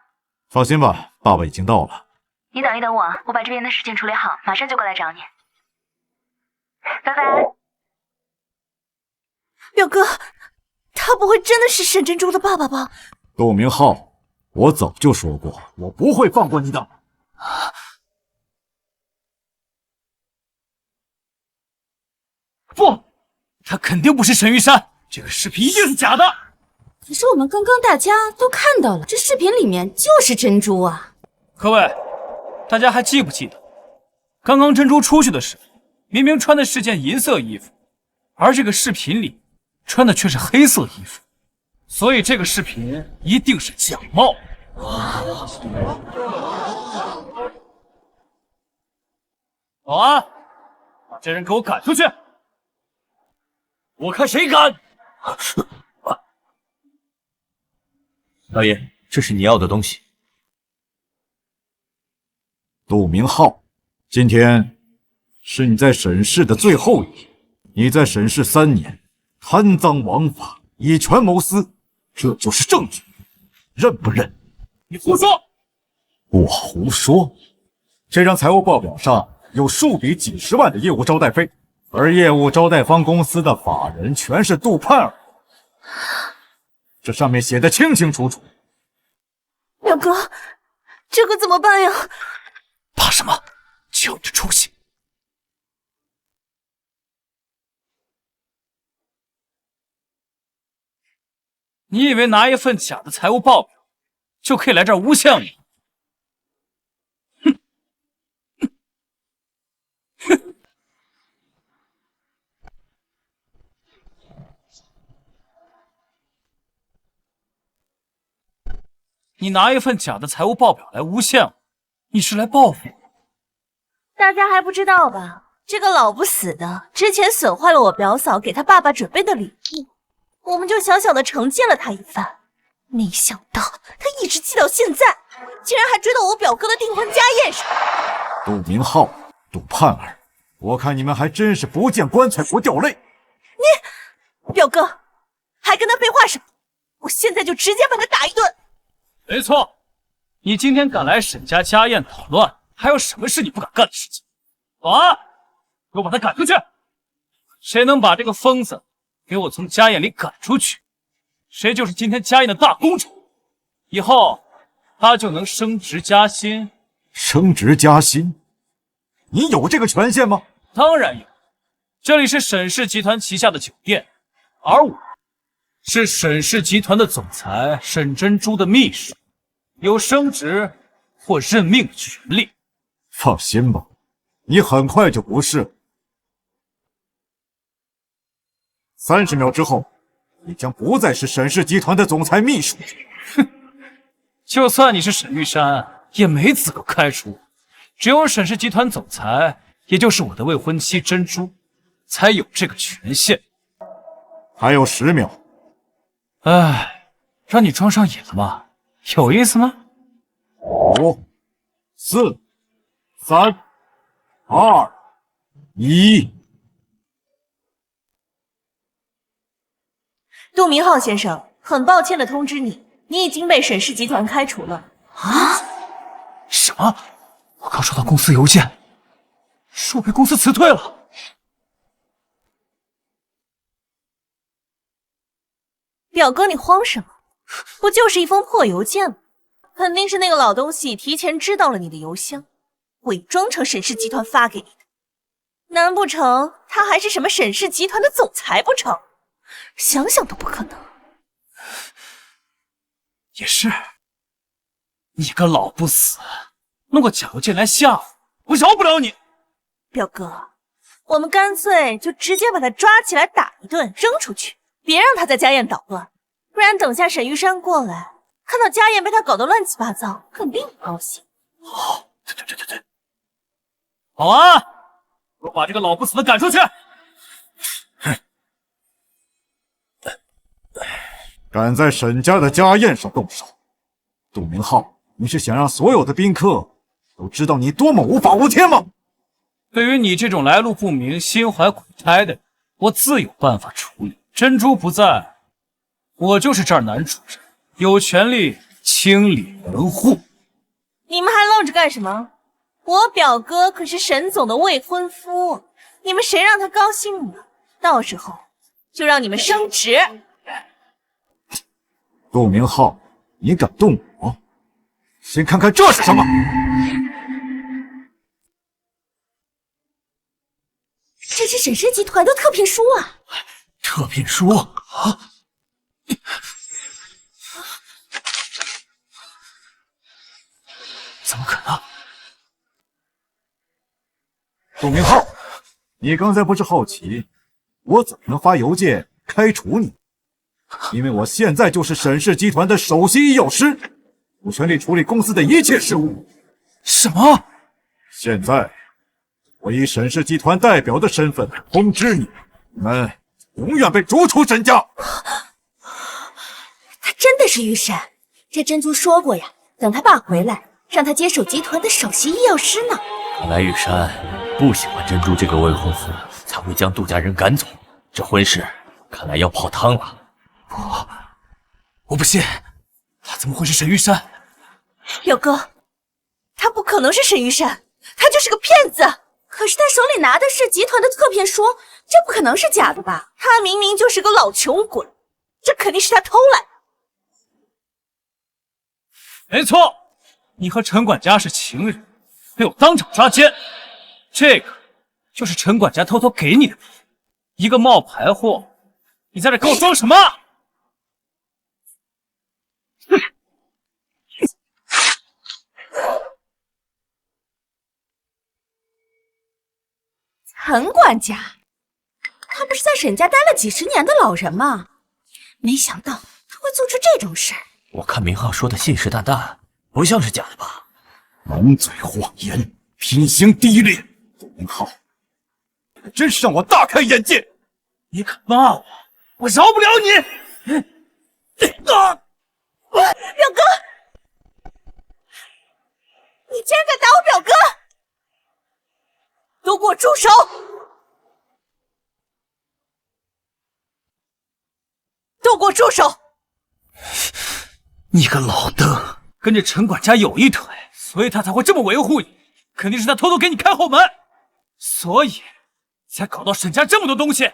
放心吧，爸爸已经到了。你等一等我，我把这边的事情处理好，马上就过来找你。拜拜。表哥，他不会真的是沈珍珠的爸爸吧？杜明浩，我早就说过，我不会放过你的。不，他肯定不是沈玉珊，这个视频一定是假的。可是我们刚刚大家都看到了，这视频里面就是珍珠啊！各位，大家还记不记得，刚刚珍珠出去的时候，明明穿的是件银色衣服，而这个视频里穿的却是黑色衣服，所以这个视频一定是假冒。保安，把这人给我赶出去！我看谁敢！老爷，这是你要的东西。杜明浩，今天是你在审视的最后一天。你在审视3年，贪赃枉法，以权谋私，这就是证据，认不认？你胡说！我胡说？这张财务报表上有数笔几十万的业务招待费，而业务招待方公司的法人全是杜盼儿。这上面写的清清楚楚。表哥，这可怎么办呀？怕什么？就你这出息！你以为拿一份假的财务报表就可以来这儿诬陷我？哼！哼！你拿一份假的财务报表来诬陷我，你是来报复我？大家还不知道吧？这个老不死的之前损坏了我表嫂给他爸爸准备的礼物，我们就小小的惩戒了他一番。没想到他一直记到现在，竟然还追到我表哥的订婚家宴上。杜明浩，杜盼儿，我看你们还真是不见棺材不掉泪。你表哥还跟他废话什么？我现在就直接把他打一顿。没错，你今天敢来沈家家宴捣乱，还有什么是你不敢干的事情？保安，给我把他赶出去！谁能把这个疯子给我从家宴里赶出去，谁就是今天家宴的大功主，以后他就能升职加薪。升职加薪？你有这个权限吗？当然有，这里是沈氏集团旗下的酒店，而我是沈氏集团的总裁沈珍珠的秘书，有升职或任命的权利。放心吧，你很快就不是。30秒之后，你将不再是沈氏集团的总裁秘书。哼，就算你是沈玉珊，也没资格开除。只有沈氏集团总裁，也就是我的未婚妻珍珠，才有这个权限。还有10秒。哎，让你装上瘾了吗？有意思吗？5、4、3、2、1。杜明浩先生，很抱歉的通知你，你已经被沈氏集团开除了。啊？什么？我刚收到公司邮件，说我被公司辞退了。表哥，你慌什么？不就是一封破邮件吗？肯定是那个老东西提前知道了你的邮箱，伪装成沈氏集团发给你的。难不成他还是什么沈氏集团的总裁不成？想想都不可能。也是，你个老不死，弄个假邮件来吓唬我，饶不了你。表哥，我们干脆就直接把他抓起来打一顿，扔出去，别让他在家宴捣乱，不然等下沈玉珊过来，看到家宴被他搞得乱七八糟，肯定不高兴。好，对，保安，给我把这个老不死的赶出去。敢在沈家的家宴上动手，杜明浩，你是想让所有的宾客都知道你多么无法无天吗？对于你这种来路不明、心怀鬼胎的人，我自有办法处理。珍珠不在，我就是这儿男主人，有权利清理门户。你们还愣着干什么？我表哥可是沈总的未婚夫，你们谁让他高兴了，到时候就让你们升职。杜明浩，你敢动我？先看看这是什么。这是沈氏集团的特聘书啊！特聘书啊！怎么可能？杜明浩，你刚才不是好奇我怎么能发邮件开除你？因为我现在就是沈氏集团的首席医药师，有权利处理公司的一切事务。什么？现在我以沈氏集团代表的身份通知你，你们永远被逐出沈家。他真的是玉山，这珍珠说过呀，等他爸回来，让他接手集团的首席医药师呢。看来玉山不喜欢珍珠这个未婚夫，才会将杜家人赶走。这婚事看来要泡汤了。我不信，他怎么会是沈玉山？表哥，他不可能是沈玉山，他就是个骗子。可是他手里拿的是集团的特聘书，这不可能是假的吧？他明明就是个老穷鬼，这肯定是他偷来的。没错，你和陈管家是情人，被我当场抓奸。这个就是陈管家偷偷给你的，一个冒牌货，你在这给我装什么？陈管家，他不是在沈家待了几十年的老人吗？没想到他会做出这种事。我看明浩说的信誓旦旦，不像是假的吧？满嘴谎言，品行低劣，杜明浩，真是让我大开眼界！你敢骂我，我饶不了你！表哥，你竟然敢打我表哥！都给我住手！都给我住手！你个老邓，跟着陈管家有一腿，所以他才会这么维护你。肯定是他偷偷给你开后门，所以才搞到沈家这么多东西。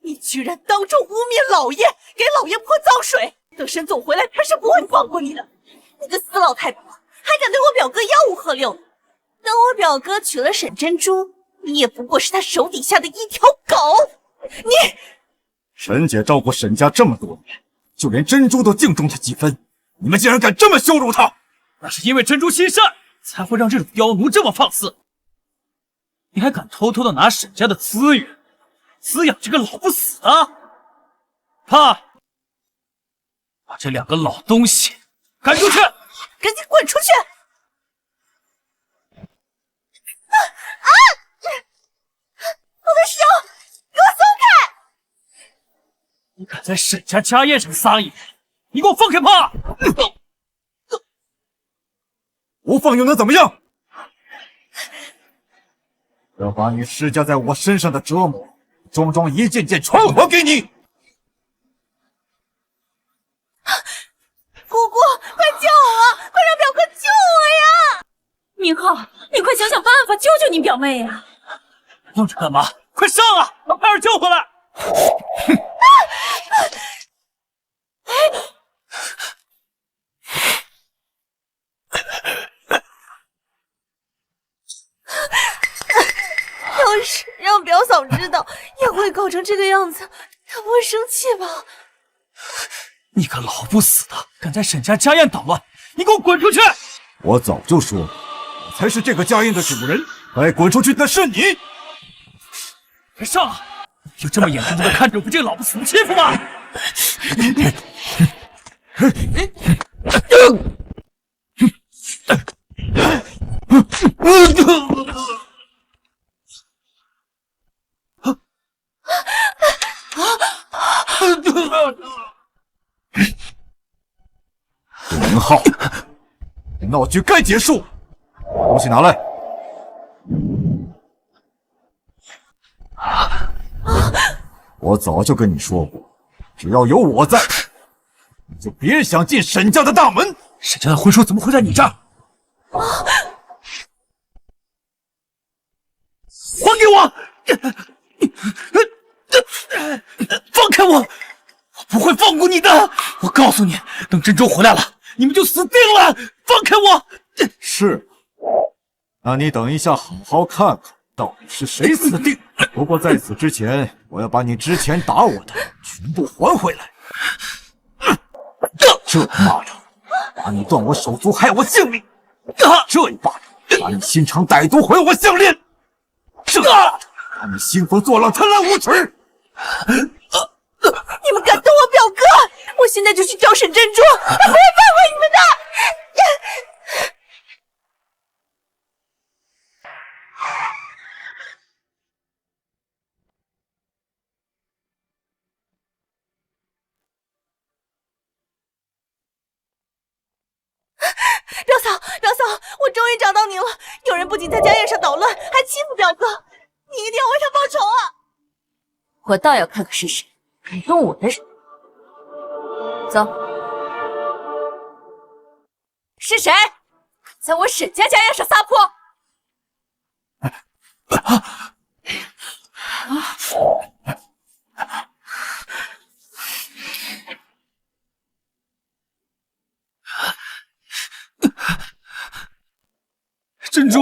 你居然当众污蔑老爷，给老爷泼脏水！等沈总回来，他是不会放过你的。你个死老太婆，还敢对我表哥吆五喝六的！等我表哥娶了沈珍珠，你也不过是他手底下的一条狗。你沈姐照顾沈家这么多年，就连珍珠都敬重她几分，你们竟然敢这么羞辱她！那是因为珍珠心善，才会让这种妖奴这么放肆。你还敢偷偷的拿沈家的资源滋养这个老不死的？怕！把这两个老东西赶出去！赶紧滚出去！我的手，给我松开！你敢在沈家家宴上撒野，你给我放开他！不放又能怎么样？要把你施加在我身上的折磨，桩桩一件件传还给你！姑姑，快救我！快让表哥救我呀！明浩，你快想想办法救救你表妹呀！愣着干嘛？快上啊！把派尔救回来！要是让表嫂知道，也会搞成这个样子，她不会生气吧？你个老不死的，敢在沈家家宴捣乱，你给我滚出去！我早就说了，我才是这个家宴的主人，该滚出去的是你！快上啊！就这么眼睁睁的看着我被这个老不死的欺负吗？明浩，闹剧该结束，把东西拿来。我早就跟你说过，只要有我在，你就别想进沈家的大门。沈家的魂兽怎么会在你这儿？还给我！放开我！我不会放过你的！我告诉你，等珍珠回来了，你们就死定了！放开我！是，那你等一下，好好看看到底是谁死定。不过在此之前，我要把你之前打我的全部还回来。这一巴掌把你断我手足，害我性命；这一巴掌把你心肠歹毒，毁我相恋；这一巴掌把你兴风作浪，贪婪无耻。你们敢动我表哥，我现在就去找沈珍珠，他不会放过你们的！表嫂，表嫂，我终于找到你了！有人不仅在家宴上捣乱，还欺负表哥，你一定要为他报仇啊！我倒要看看是谁敢动我的人。走。是谁在我沈家家宴上撒泼？珍珠，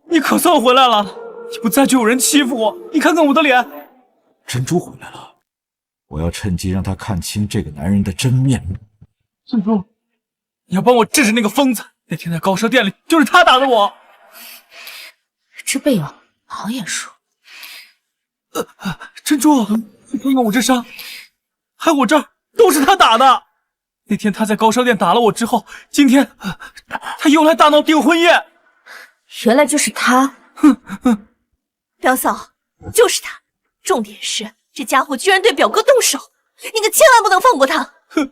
你可算回来了！你不在就有人欺负我，你看看我的脸。珍珠回来了，我要趁机让她看清这个男人的真面目。珍珠，你要帮我治治那个疯子，那天在高奢店里就是他打的我。这背影好眼熟。珍珠，你看看我这伤，还有我这儿都是他打的。那天他在高奢店打了我之后，今天他又来大闹订婚宴。原来就是他。表嫂，就是他。重点是这家伙居然对表哥动手，你可千万不能放过他！哎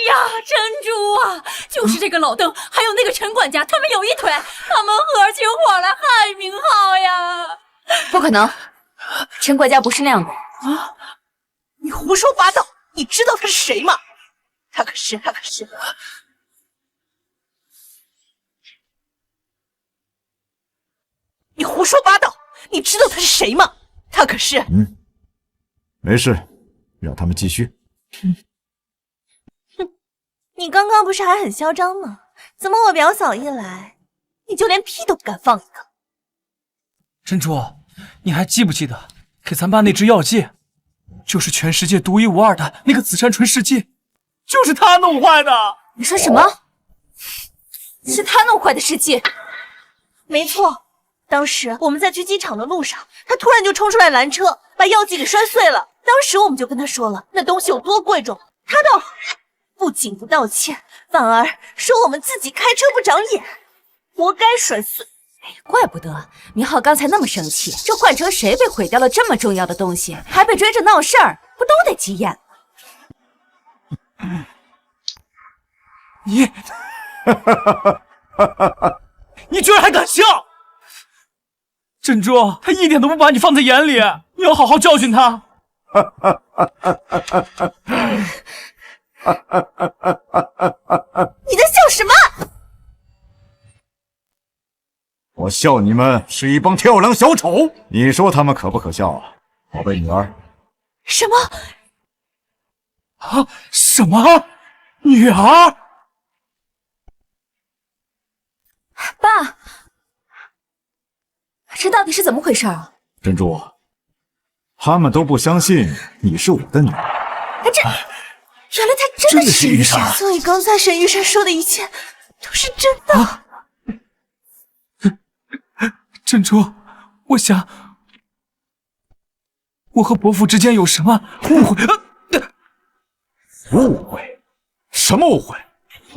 呀，珍珠啊，就是这个老邓，还有那个陈管家，他们有一腿，他们合起伙来害明浩呀！不可能，陈管家不是那样的啊！你胡说八道！你知道他是谁吗？他可是……你胡说八道！你知道他是谁吗？他可是……没事，让他们继续。你刚刚不是还很嚣张吗？怎么我表嫂一来，你就连屁都不敢放一个？珍珠，你还记不记得给咱爸那只药剂，就是全世界独一无二的那个紫杉醇试剂，就是他弄坏的。你说什么？是他弄坏的试剂？没错，当时我们在去机场的路上，他突然就冲出来拦车，把药剂给摔碎了。当时我们就跟他说了，那东西有多贵重，他倒不仅不道歉，反而说我们自己开车不长眼，活该摔碎。怪不得明浩刚才那么生气，这换成谁被毁掉了这么重要的东西，还被追着闹事儿，不都得急眼吗？你居然还敢笑！珍珠，他一点都不把你放在眼里，你要好好教训他。你在笑什么？我笑你们是一帮跳梁小丑，你说他们可不可笑啊，宝贝女儿？什么？啊？什么？女儿？爸，这到底是怎么回事啊？珍珠，他们都不相信你是我的女儿。原来他真的是玉山，所以刚才沈玉山说的一切都是真的。啊珍珠，我想我和伯父之间有什么误会？误会？什么误会？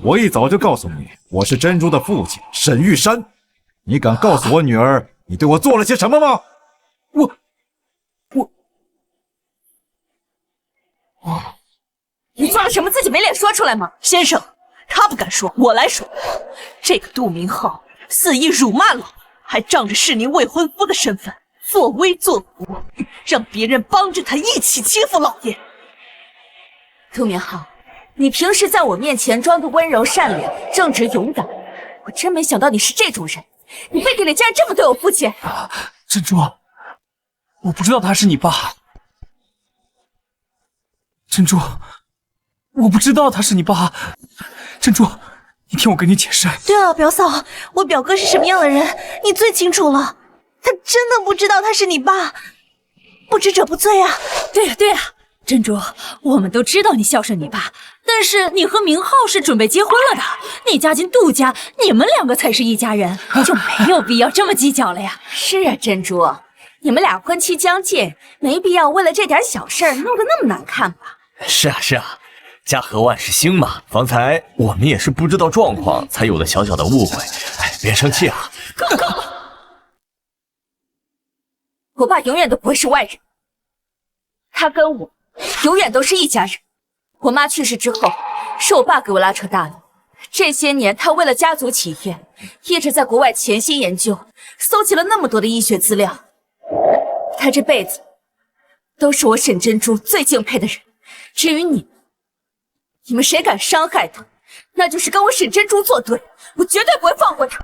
我一早就告诉你，我是珍珠的父亲沈玉山。你敢告诉我女儿，你对我做了些什么吗？你做了什么自己没脸说出来吗？先生，他不敢说，我来说。这个杜明浩肆意辱骂老爷，还仗着是您未婚夫的身份作威作福，让别人帮着他一起欺负老爷。杜明浩，你平时在我面前装个温柔善良、正直勇敢，我真没想到你是这种人。你背地里竟然这么对我父亲！珍珠，我不知道他是你爸。珍珠，我不知道他是你爸。珍珠，你听我跟你解释。对啊，表嫂，我表哥是什么样的人，你最清楚了。他真的不知道他是你爸，不知者不罪啊。对呀，对呀，珍珠，我们都知道你孝顺你爸，但是你和明浩是准备结婚了的，你嫁进杜家，你们两个才是一家人，就没有必要这么计较了呀。是啊，珍珠，你们俩婚期将近，没必要为了这点小事儿弄得那么难看吧？是啊是啊，家和万事兴嘛。方才我们也是不知道状况，才有了小小的误会。哎，别生气啊。我爸永远都不会是外人，他跟我永远都是一家人。我妈去世之后，是我爸给我拉扯大的。这些年，他为了家族企业，一直在国外潜心研究，搜集了那么多的医学资料。他这辈子都是我沈珍珠最敬佩的人。至于你们谁敢伤害他，那就是跟我沈珍珠作对，我绝对不会放过他。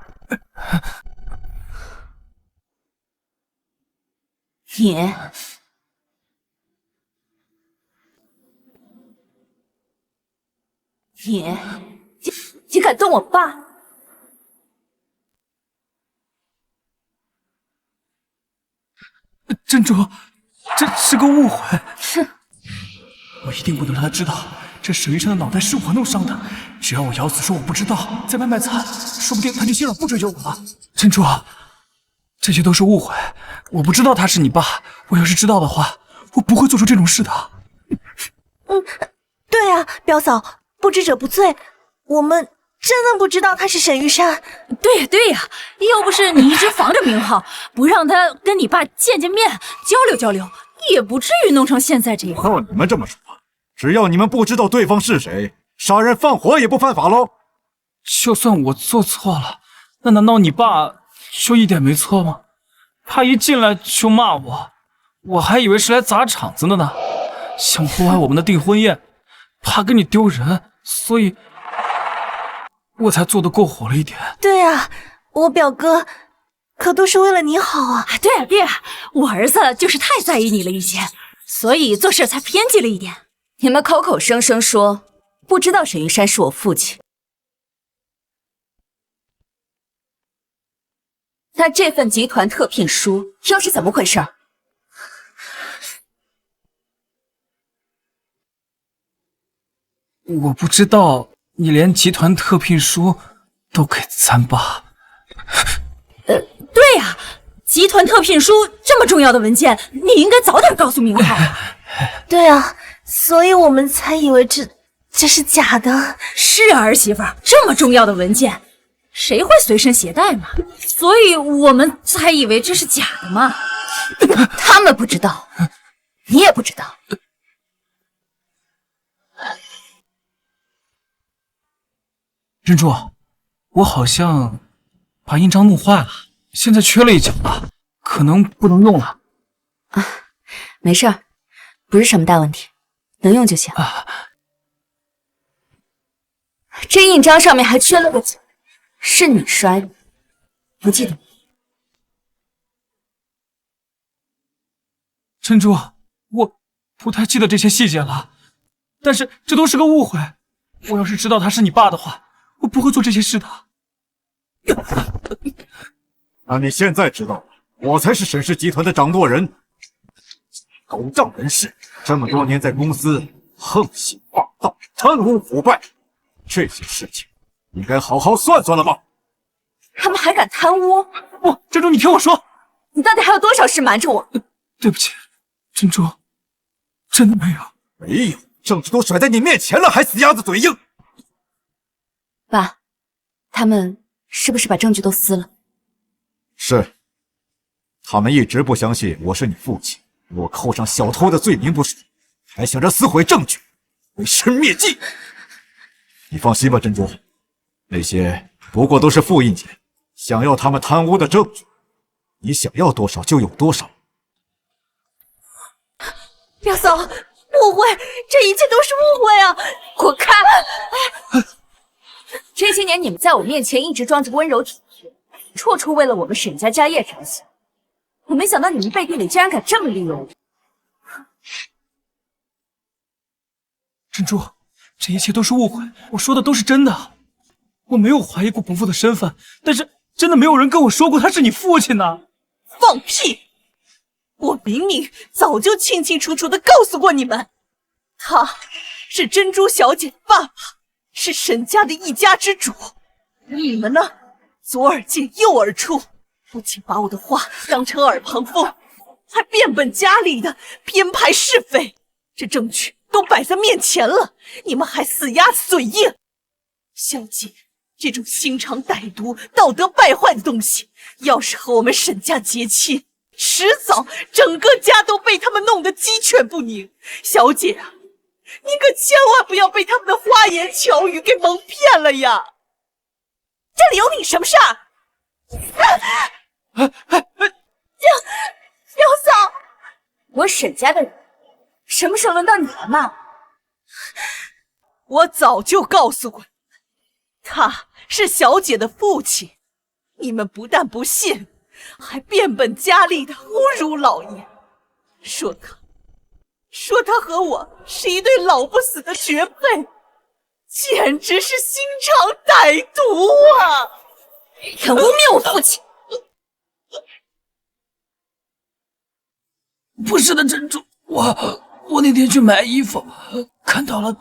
你敢动我爸？珍珠，这是个误会。我一定不能让他知道，这沈玉山的脑袋是我弄伤的。只要我咬死说我不知道，再卖卖惨，说不定他就心软不追究我了。珍珠，这些都是误会，我不知道他是你爸。我要是知道的话，我不会做出这种事的。对啊，表嫂，不知者不罪。我们真的不知道他是沈玉山。对呀，对呀，要不是你一直防着明浩，不让他跟你爸见面交流交流，也不至于弄成现在这样。照你们这么说，只要你们不知道对方是谁，杀人放火也不犯法喽？就算我做错了，那难道你爸就一点没错吗？他一进来就骂我，我还以为是来砸场子的呢，想破坏我们的订婚宴，怕跟你丢人，所以我才做得过火了一点。对啊，我表哥可都是为了你好啊。对呀，对呀，我儿子就是太在意你了一些，所以做事才偏激了一点。你们口口声声说不知道沈玉山是我父亲，那这份集团特聘书又是怎么回事？我不知道你连集团特聘书都给咱爸。对呀，集团特聘书这么重要的文件，你应该早点告诉明浩。对啊，所以我们才以为这是假的。是啊，儿媳妇，这么重要的文件，谁会随身携带嘛？所以我们才以为这是假的嘛。他们不知道，你也不知道。珍珠，我好像把印章弄坏了，现在缺了一角了，可能不能用了。啊，没事儿，不是什么大问题，能用就行。这印章上面还缺了个角，是你摔的，不记得。珍珠，我不太记得这些细节了，但是这都是个误会。我要是知道他是你爸的话，我不会做这些事的。那你现在知道了，我才是沈氏集团的掌舵人。狗仗人势，这么多年在公司横行霸道、贪污腐败，这些事情应该好好算算了吧？他们还敢贪污？不，珍珠，你听我说，你到底还有多少事瞒着我？对不起，珍珠，真的没有。没有，证据都甩在你面前了，还死鸭子嘴硬。爸，他们是不是把证据都撕了？是，他们一直不相信我是你父亲，我扣上小偷的罪名不说，还想着撕毁证据。毁身灭迹。你放心吧，珍珠，那些不过都是复印件，想要他们贪污的证据，你想要多少就有多少。表嫂，误会，这一切都是误会啊！滚开！这些年你们在我面前一直装着温柔体贴，处处为了我们沈家家业着想，我没想到你们背地里竟然敢这么利用我。珍珠，这一切都是误会，我说的都是真的。我没有怀疑过伯父的身份，但是真的没有人跟我说过他是你父亲呢。放屁！我明明早就清清楚楚的告诉过你们，他是珍珠小姐的爸爸，是沈家的一家之主。你们呢，左耳进右耳出，不仅把我的话当成耳旁风，还变本加厉的编排是非。这证据都摆在面前了，你们还死鸭子嘴硬。小姐，这种心肠歹毒、道德败坏的东西，要是和我们沈家结亲，迟早整个家都被他们弄得鸡犬不宁。小姐啊，你可千万不要被他们的花言巧语给蒙骗了呀！这里有你什么事儿？表嫂，我沈家的人，什么时候轮到你了嘛？我早就告诉过你，他是小姐的父亲，你们不但不信，还变本加厉的侮辱老爷，说他和我是一对老不死的绝配，简直是心肠歹毒啊！敢污蔑我父亲！不是的，珍珠，我那天去买衣服，看到了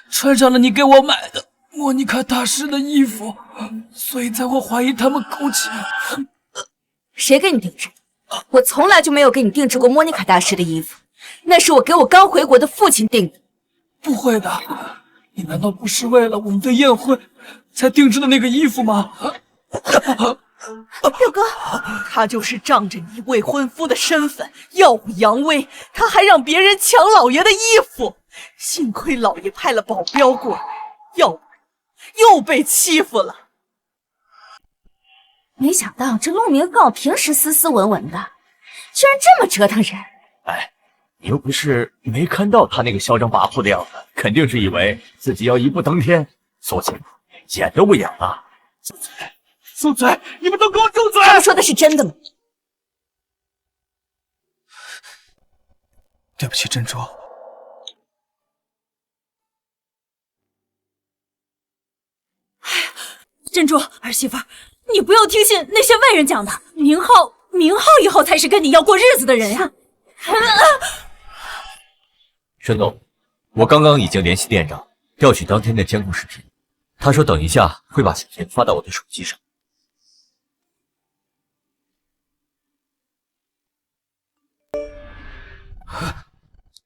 穿上了你给我买的莫妮卡大师的衣服，所以才会怀疑他们勾结。谁给你定制？我从来就没有给你定制过莫妮卡大师的衣服，那是我给我刚回国的父亲定的。不会的，你难道不是为了我们的宴会才定制的那个衣服吗？表哥，他就是仗着你未婚夫的身份耀武扬威，他还让别人抢老爷的衣服，幸亏老爷派了保镖过来，要不然又被欺负了。没想到这陆明浩平时斯斯文文的，居然这么折腾人。哎，你又不是没看到他那个嚣张跋扈的样子，肯定是以为自己要一步登天，索性演都不演了。住嘴！你们都给我住嘴！他们说的是真的吗？对不起，珍珠。珍珠儿媳妇，你不要听信那些外人讲的，明浩以后才是跟你要过日子的人呀。沈总，我刚刚已经联系店长，调取当天的监控视频，他说等一下会把视频发到我的手机上。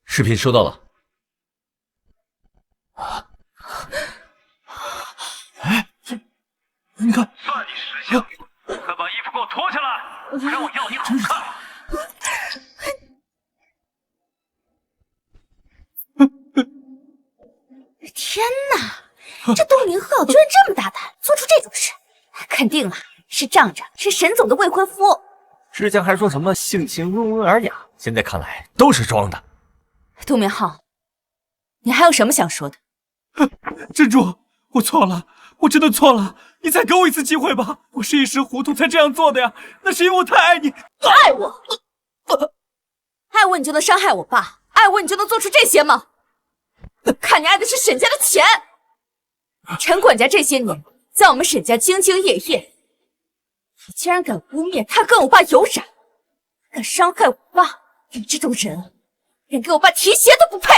视频收到了。哎，你看，算你识相！快把衣服给我脱下来，让我要你好看！天哪，这杜明浩居然这么大胆，做出这种事，肯定啊是仗着是沈总的未婚夫。之前还说什么性情温文尔雅，现在看来都是装的。杜明浩，你还有什么想说的？珍珠，我错了，我真的错了，你再给我一次机会吧，我是一时糊涂才这样做的呀，那是因为我太爱你。爱我？爱我你就能伤害我爸？爱我你就能做出这些吗？看你爱的是沈家的钱。陈管家这些年在我们沈家兢兢业业，你竟然敢污蔑他跟我爸有染，敢伤害我爸，你这种人连给我爸提鞋都不配！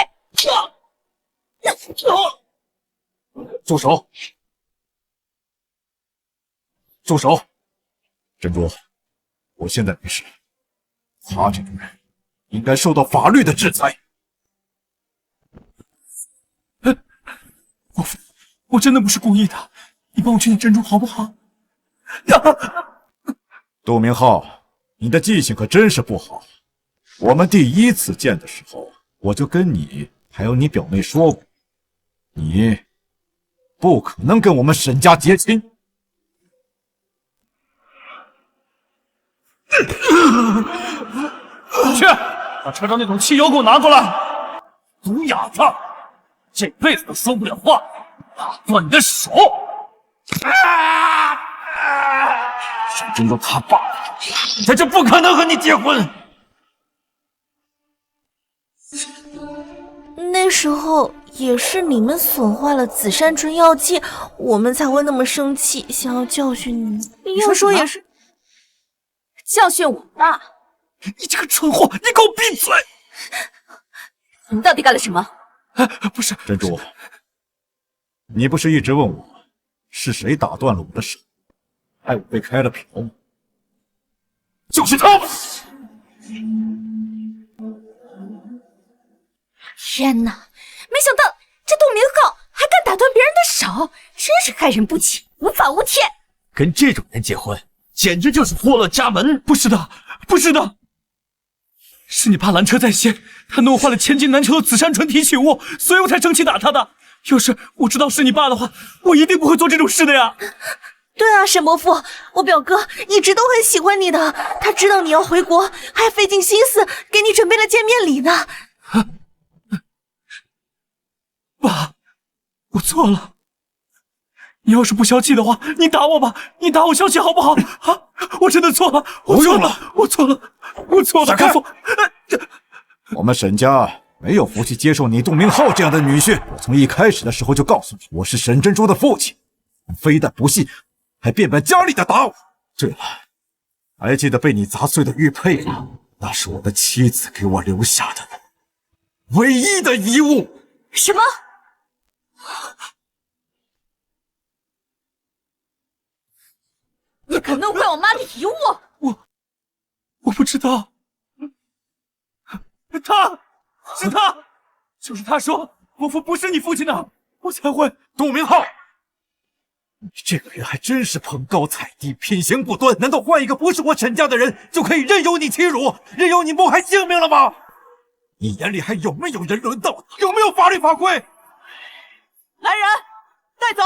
住手！住手！珍珠，我现在没事，他这种人应该受到法律的制裁。我真的不是故意的，你帮我劝劝珍珠好不好？杜明浩，你的记性可真是不好。我们第一次见的时候，我就跟你还有你表妹说过，你不可能跟我们沈家结亲。去，把车上那桶汽油给我拿过来！毒哑子，这辈子都说不了话，打断你的手！沈真都他爸，他就不可能和你结婚。那时候也是你们损坏了紫杉醇药剂，我们才会那么生气，想要教训你们。要说也是，教训我爸？你这个蠢货，你给我闭嘴！你到底干了什么？不是珍珠，你不是一直问我是谁打断了我的手，害我被开了瓢吗？就是他！天哪！没想到这杜明浩还敢打断别人的手，真是害人不浅，无法无天。跟这种人结婚，简直就是祸乱家门。不是的，不是的，是你爸拦车在先，他弄坏了千金难求的紫杉醇提取物，所以我才生气打他的。要是我知道是你爸的话，我一定不会做这种事的呀。对啊，沈伯父，我表哥一直都很喜欢你的，他知道你要回国，还费尽心思给你准备了见面礼呢。爸，我错了。你要是不消气的话，你打我吧，你打我消气好不好？啊，我真的错了，我错了，我错了，我错了，伯父。我们沈家没有福气接受你杜明浩这样的女婿。我从一开始的时候就告诉你，我是沈珍珠的父亲。你非但不信，还变本加厉的打我。对了，还记得被你砸碎的玉佩吗？那是我的妻子给我留下的唯一的遗物。什么？你敢弄坏我妈的遗物？我不知道，是他，就是他说伯父不是你父亲的，我才会。杜明浩，你这个人还真是捧高踩低，品行不端。难道换一个不是我沈家的人就可以任由你欺辱，任由你谋害性命了吗？你眼里还有没有人伦道德？有没有法律法规？来人，带走！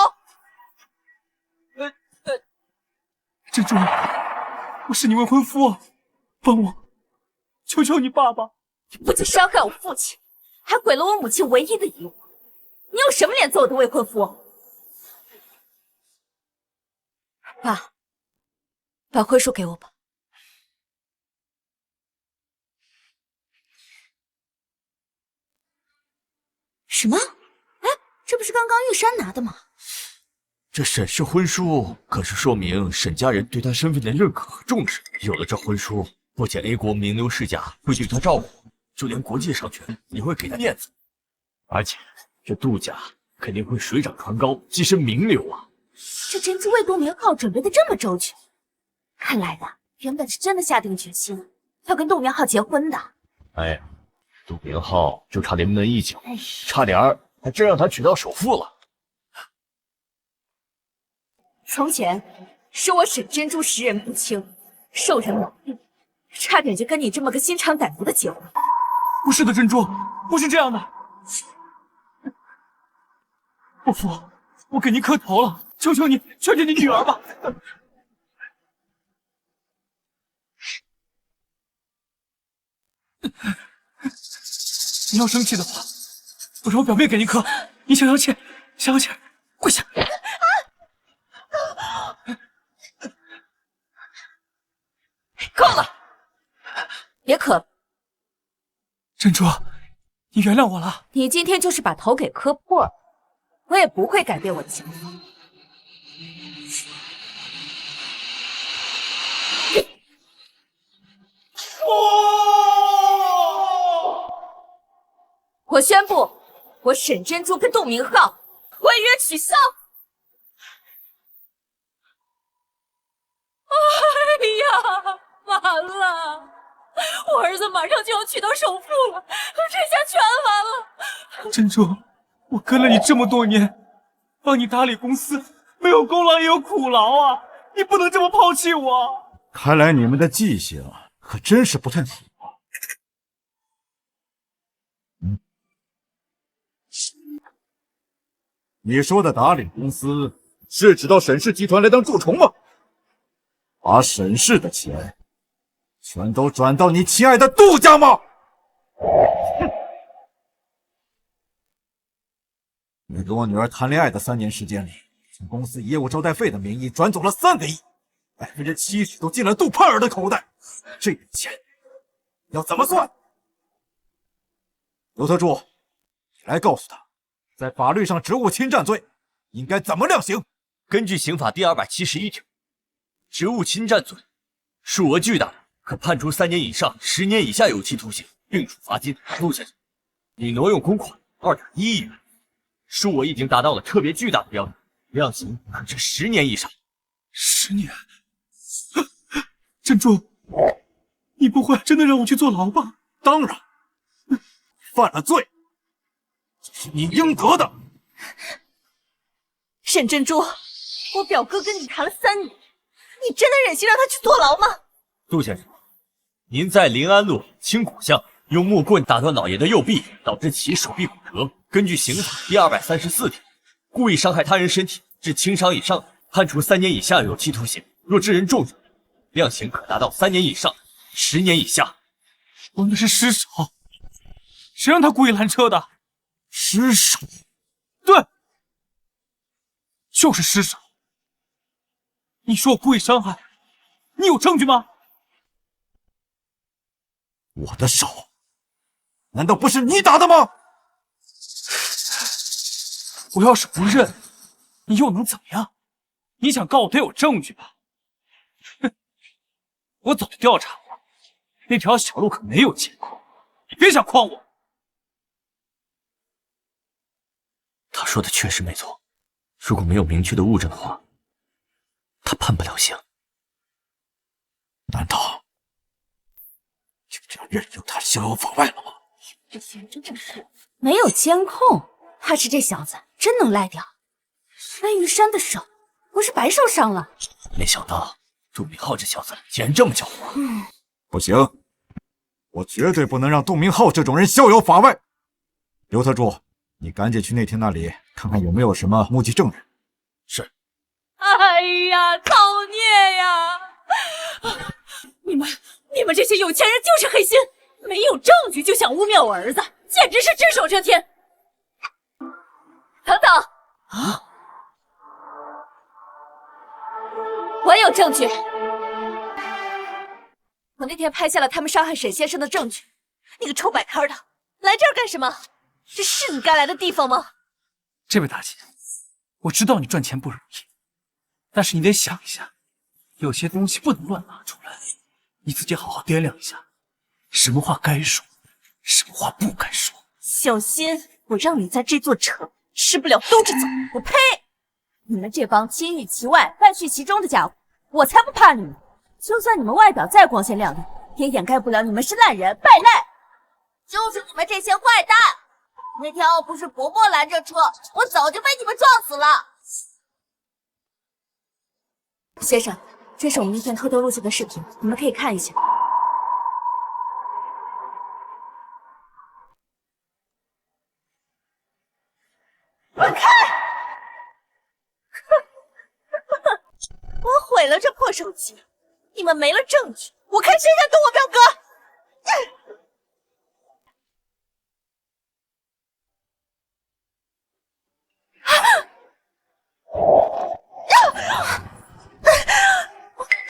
珍珠，我是你未婚夫，帮我，求求你爸爸！你不仅伤害我父亲，还毁了我母亲唯一的遗物，你有什么脸做我的未婚夫？爸，把婚书给我吧。什么？哎，这不是刚刚玉山拿的吗？这沈氏婚书可是说明沈家人对他身份的认可和重视。有了这婚书，不仅 A 国名流世家会对他照顾，就连国际上权也会给他面子。而且这杜家肯定会水涨船高，跻身名流啊！这珍珠为杜明浩准备的这么周全，看来呀，原本是真的下定决心要跟杜明浩结婚的。哎，杜明浩就差临门一脚，差点儿还真让他娶到首富了。从前是我沈珍珠识人不清，受人蒙蔽，差点就跟你这么个心肠歹毒的结婚。不是的，珍珠，不是这样的。伯父，我给您磕头了，求求你，劝劝你女儿吧。你要生气的话，我让我表妹给您磕。你想要钱，想要钱，跪下。够了，别磕了。珍珠，你原谅我了。你今天就是把头给磕破了，我也不会改变我的想法。我宣布，我沈珍珠跟杜明浩婚约取消。哎呀，完了！我儿子马上就要娶到首富了，这下全完了。珍珠，我跟了你这么多年，帮你打理公司，没有功劳也有苦劳啊！你不能这么抛弃我。看来你们的记性可真是不太好。你说的打脸公司是指到沈氏集团来当蛀虫吗？把沈氏的钱全都转到你亲爱的杜家吗？你跟我女儿谈恋爱的3年时间里，从公司业务招待费的名义转走了3个亿，70%都进了杜盼儿的口袋，这笔钱要怎么算？刘特助，你来告诉他，在法律上职务侵占罪应该怎么量刑？根据刑法第271条，职务侵占罪数额巨大，可判处3年以上10年以下有期徒刑，并处罚金。陆先生，你挪用公款2.1亿元，数额已经达到了特别巨大的标准，量刑可至10年以上。10年？珍珠，你不会真的让我去坐牢吧？当然，犯了罪，这是你应得的。沈珍珠，我表哥跟你谈了3年，你真的忍心让他去坐牢吗？杜先生，您在临安路青谷巷用木棍打断老爷的右臂，导致其手臂骨折。根据刑法第234条，故意伤害他人身体致轻伤以上，判处3年以下有期徒刑；若致人重伤，量刑可达到3年以上10年以下。我那是失手，谁让他故意拦车的？失手？对，就是失手。你说我故意伤害，你有证据吗？我的手难道不是你打的吗？我要是不认，你又能怎么样？你想告我得有证据吧？哼，我早就调查过，那条小路可没有监控，你别想诓我。他说的确实没错，如果没有明确的物证的话，他判不了刑。难道就这样任由他逍遥法外了吗？这些人真是没有监控，怕是这小子真能赖掉。温玉山的手不是白受伤了？没想到杜明浩这小子竟然这么狡猾。不行，我绝对不能让杜明浩这种人逍遥法外。刘特助，你赶紧去内廷那里看看有没有什么目击证人。是。哎呀，造孽呀！你们这些有钱人就是黑心，没有证据就想污蔑我儿子，简直是只手遮天！等等啊！我有证据，我那天拍下了他们伤害沈先生的证据。你个臭摆摊的，来这儿干什么？这是你该来的地方吗？这位大姐，我知道你赚钱不容易，但是你得想一下，有些东西不能乱拿出来，你自己好好掂量一下，什么话该说，什么话不该说。小心我让你在这座城吃不了兜着走！我呸！你们这帮金玉其外败絮其中的家伙，我才不怕你们！就算你们外表再光鲜亮丽，也掩盖不了你们是烂人败类。就是你们这些坏蛋！那天要不是伯伯拦着车，我早就被你们撞死了。先生，这是我们那天偷偷录下的视频，你们可以看一下。滚开！我毁了这破手机，你们没了证据，我看谁敢动我表哥！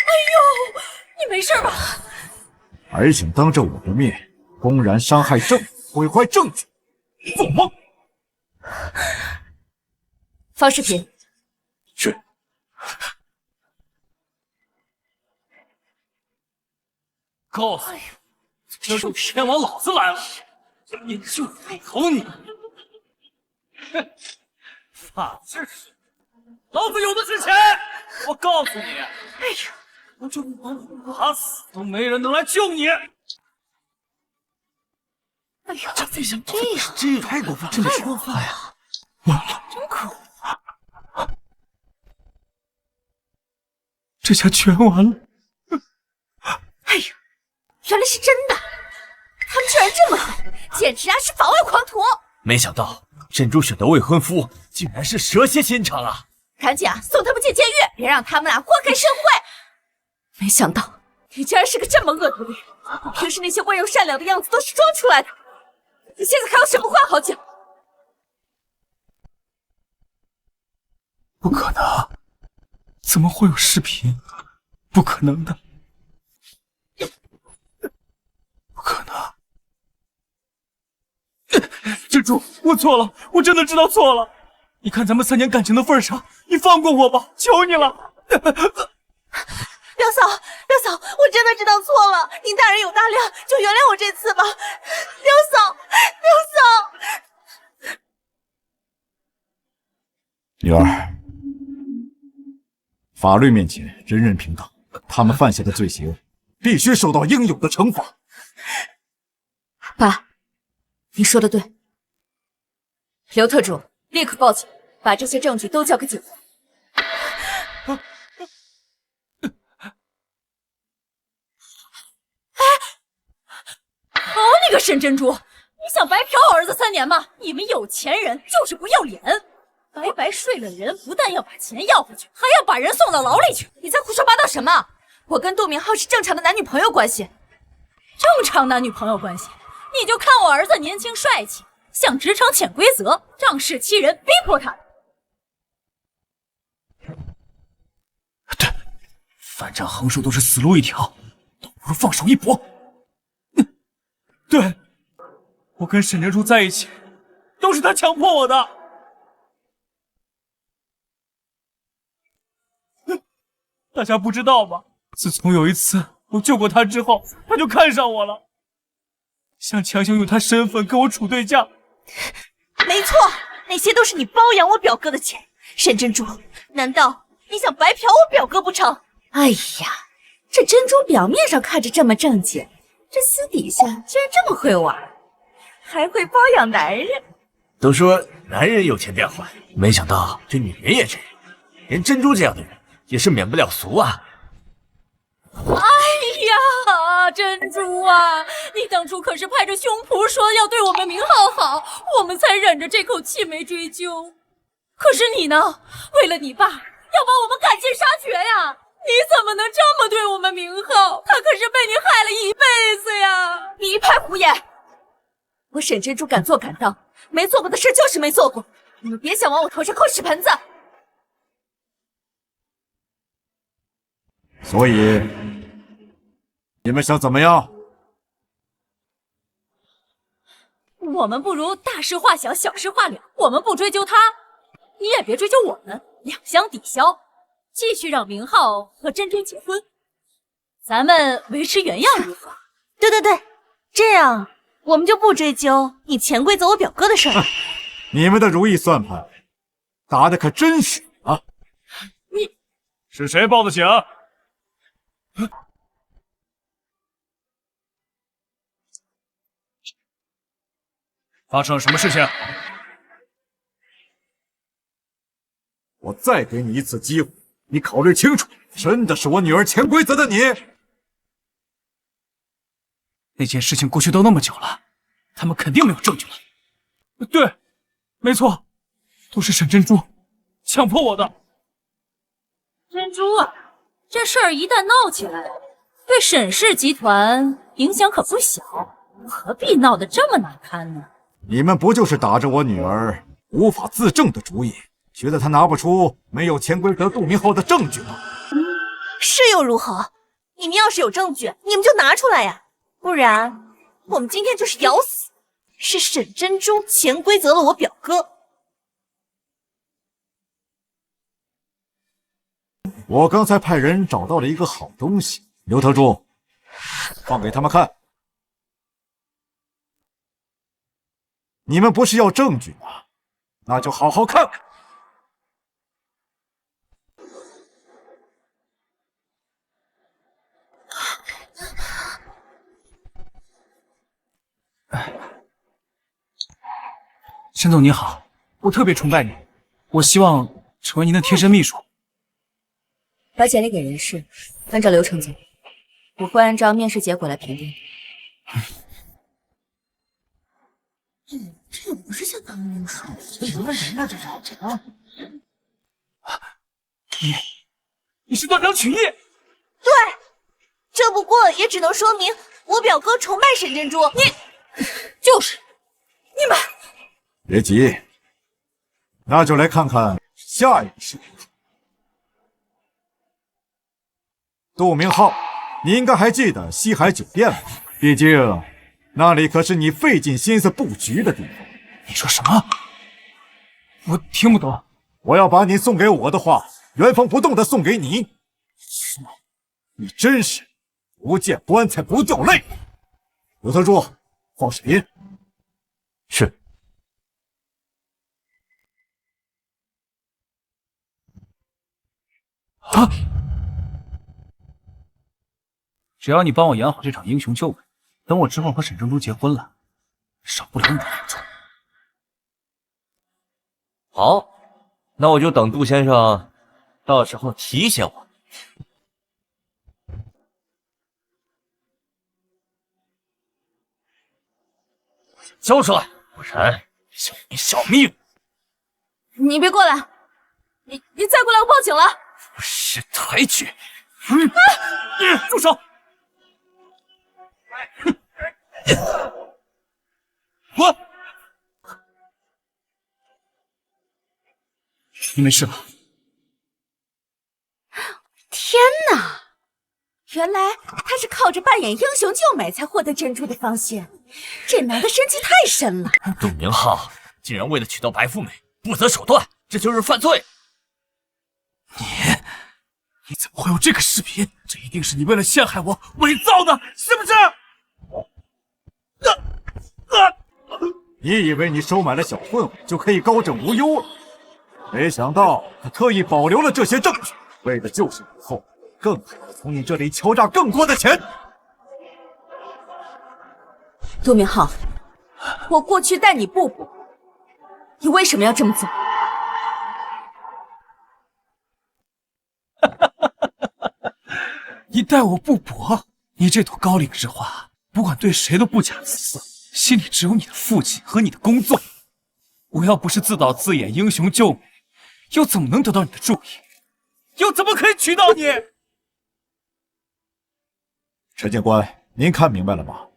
哎呦，你没事吧？还想当着我的面公然伤害证人，毁坏证据，做梦！放视频。是。告诉你，这就天王老子来了，你就投你！哼，法治，老子有的是钱！我告诉你，哎呀，我就打死都没人能来救你！哎呀，这没想到，这太过分了，太过分了！完了，真可恶！这下全完了！哎呀，原来是真的！他们居然这么狠，简直是法外狂徒！没想到珍珠选的未婚夫竟然是蛇蝎心肠啊！赶紧啊，送他们进监狱，别让他们俩祸害社会！没想到你竟然是个这么恶毒的人，你平时那些温柔善良的样子都是装出来的，你现在还有什么话好讲？不可能，怎么会有视频？不可能的，不可能！珍珠，我错了，我真的知道错了。你看咱们3年感情的份上，你放过我吧，求你了。廖嫂，廖嫂，我真的知道错了，您大人有大量，就原谅我这次吧。廖嫂，廖嫂，女儿，法律面前人人平等，他们犯下的罪行必须受到应有的惩罚。爸，你说的对。刘特助，立刻报警，把这些证据都交给警方。好你个沈珍珠，你想白嫖我儿子3年吗？你们有钱人就是不要脸，白白睡了人，不但要把钱要回去，还要把人送到牢里去。你在胡说八道什么？我跟杜明浩是正常的男女朋友关系。正常男女朋友关系，你就看我儿子年轻帅气，向职场潜规则，仗势欺人，逼迫他。对，反正横竖都是死路一条，倒不如放手一搏。对，我跟沈珍珠在一起，都是他强迫我的。大家不知道吧？自从有一次我救过他之后，他就看上我了，想强行用他身份跟我处对象。没错，那些都是你包养我表哥的钱。沈珍珠，难道你想白嫖我表哥不成？哎呀，这珍珠表面上看着这么正经，这私底下居然这么会玩，还会包养男人。都说男人有钱变坏，没想到这女人也这样，连珍珠这样的人也是免不了俗啊！哎呀，珍珠啊，你当初可是拍着胸脯说要对我们明浩好，我们才忍着这口气没追究。可是你呢？为了你爸，要把我们赶尽杀绝呀！你怎么能这么对我们明浩？他可是被你害了一辈子呀！你一派胡言！我沈珍珠敢做敢当，没做过的事就是没做过，你们别想往我头上扣屎盆子！所以，你们想怎么样？我们不如大事化小，小事化了。我们不追究他，你也别追究我们，两相抵消，继续让明浩和珍珠结婚，咱们维持原样如何？对对对，这样我们就不追究你潜规则我表哥的事了。你们的如意算盘打得可真是啊！是谁报的警？发生了什么事情？我再给你一次机会，你考虑清楚，真的是我女儿潜规则的你？那件事情过去都那么久了，他们肯定没有证据了。对，没错，都是沈珍珠强迫我的。珍珠啊，这事儿一旦闹起来，对沈氏集团影响可不小，何必闹得这么难堪呢？你们不就是打着我女儿无法自证的主意，觉得她拿不出没有潜规则杜明浩的证据吗？是又如何？你们要是有证据，你们就拿出来呀，不然我们今天就是咬死，是沈珍珠潜规则了我表哥。我刚才派人找到了一个好东西，刘特助，放给他们看。你们不是要证据吗？那就好好看看。沈总你好，我特别崇拜你，我希望成为您的贴身秘书。把简历给人事，按照流程走，我会按照面试结果来评定。这也不是想什么人呢？这是啊！你是断章取义。对，这不过也只能说明我表哥崇拜沈珍珠。就是你们。别急，那就来看看下一个是谁。杜明浩，你应该还记得西海酒店吧？毕竟那里可是你费尽心思布局的地方。你说什么？我听不懂。我要把你送给我的话，原封不动的送给你。你真是不见棺材不掉泪。刘特助，放视频。是。啊！只要你帮我演好这场英雄救美，等我之后和沈珍珠结婚了，少不了你的帮助。好，那我就等杜先生到时候提醒我。交出来，不然小命小命！你别过来！你再过来，我报警了！不识抬举！住手！滚！你没事吧？天哪！原来他是靠着扮演英雄救美才获得珍珠的芳心，这男的深情太深了。杜明浩竟然为了娶到白富美不择手段，这就是犯罪！你怎么会有这个视频？这一定是你为了陷害我伪造的，是不是？你以为你收买了小混混就可以高枕无忧了？没想到他特意保留了这些证据，为的就是以后更可以从你这里敲诈更多的钱。杜明浩，我过去待你不薄，你为什么要这么做？你待我不薄，你这朵高岭之花，不管对谁都不假辞色，心里只有你的父亲和你的工作。我要不是自导自演英雄救美，又怎么能得到你的注意？又怎么可以娶到你？陈警官，您看明白了吗？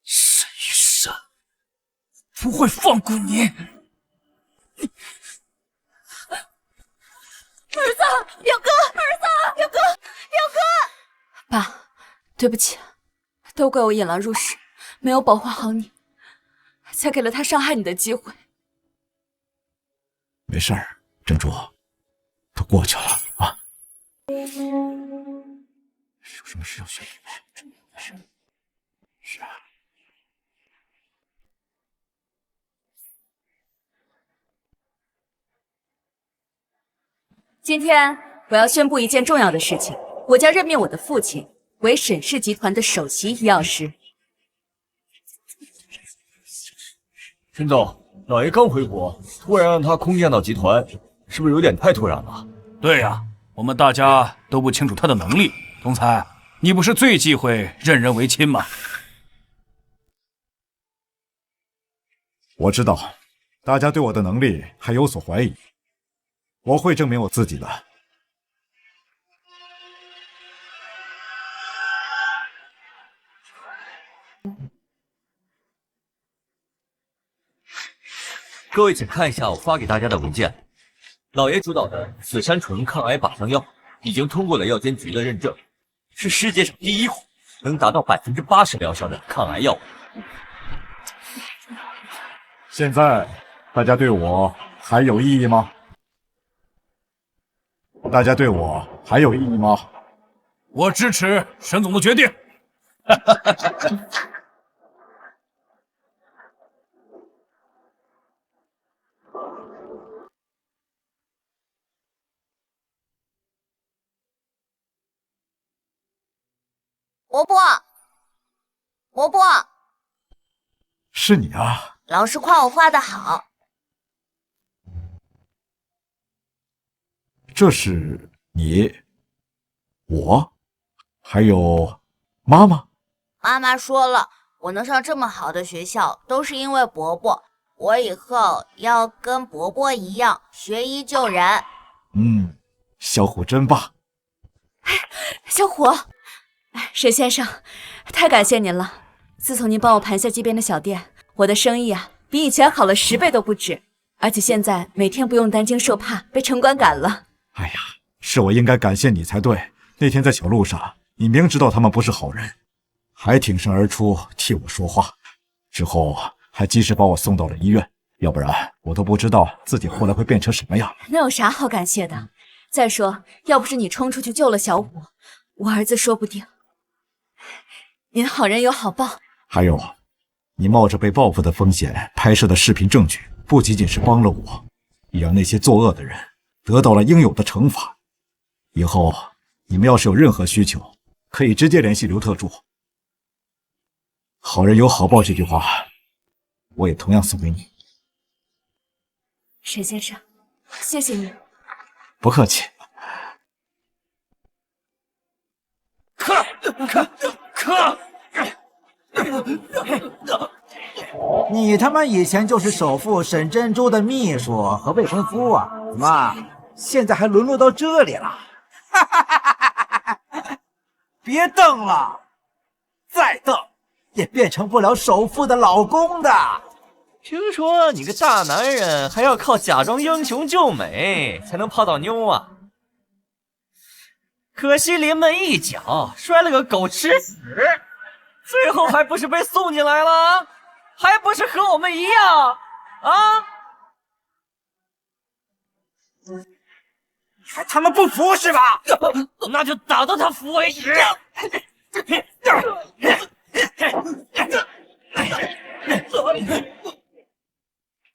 沈玉生不会放过你！儿子，表哥，儿子，表哥，表哥！爸，对不起，都怪我引狼入室，没有保护好你，才给了他伤害你的机会。没事儿，珍珠，都过去了啊。有什么事要宣布吗？是啊。今天我要宣布一件重要的事情，我将任命我的父亲为沈氏集团的首席医药师。陈总，老爷刚回国，突然让他空降到集团，是不是有点太突然了？对呀，我们大家都不清楚他的能力。总裁，你不是最忌讳任人唯亲吗？我知道，大家对我的能力还有所怀疑，我会证明我自己的。各位请看一下我发给大家的文件，老爷主导的紫杉醇抗癌靶向药已经通过了药监局的认证，是世界上第一款能达到80%疗效的抗癌药物。现在大家对我还有异议吗？大家对我还有异议吗？我支持沈总的决定。伯伯，伯伯，是你啊！老师夸我画的好。这是你、我，还有妈妈。妈妈说了，我能上这么好的学校，都是因为伯伯。我以后要跟伯伯一样，学医救人。小虎真棒。小虎，沈先生，太感谢您了。自从您帮我盘下街边的小店，我的生意啊，比以前好了10倍都不止。而且现在每天不用担惊受怕被城管赶了。哎呀，是我应该感谢你才对。那天在小路上，你明知道他们不是好人，还挺身而出替我说话，之后还及时把我送到了医院，要不然我都不知道自己后来会变成什么样。那有啥好感谢的？再说，要不是你冲出去救了小虎，我儿子说不定……您好人有好报。还有，你冒着被报复的风险拍摄的视频证据，不仅仅是帮了我，也让那些作恶的人得到了应有的惩罚。以后你们要是有任何需求，可以直接联系刘特助。好人有好报这句话，我也同样送给你。沈先生，谢谢你。不客气。你他妈以前就是首富沈珍珠的秘书和未婚夫啊？怎么现在还沦落到这里了？别瞪了，再瞪也变成不了首富的老公的。听说你个大男人还要靠假装英雄救美才能泡到妞啊！可惜临门一脚摔了个狗吃屎，最后还不是被送进来了？还不是和我们一样啊？还他妈不服是吧？那就打到他服为止！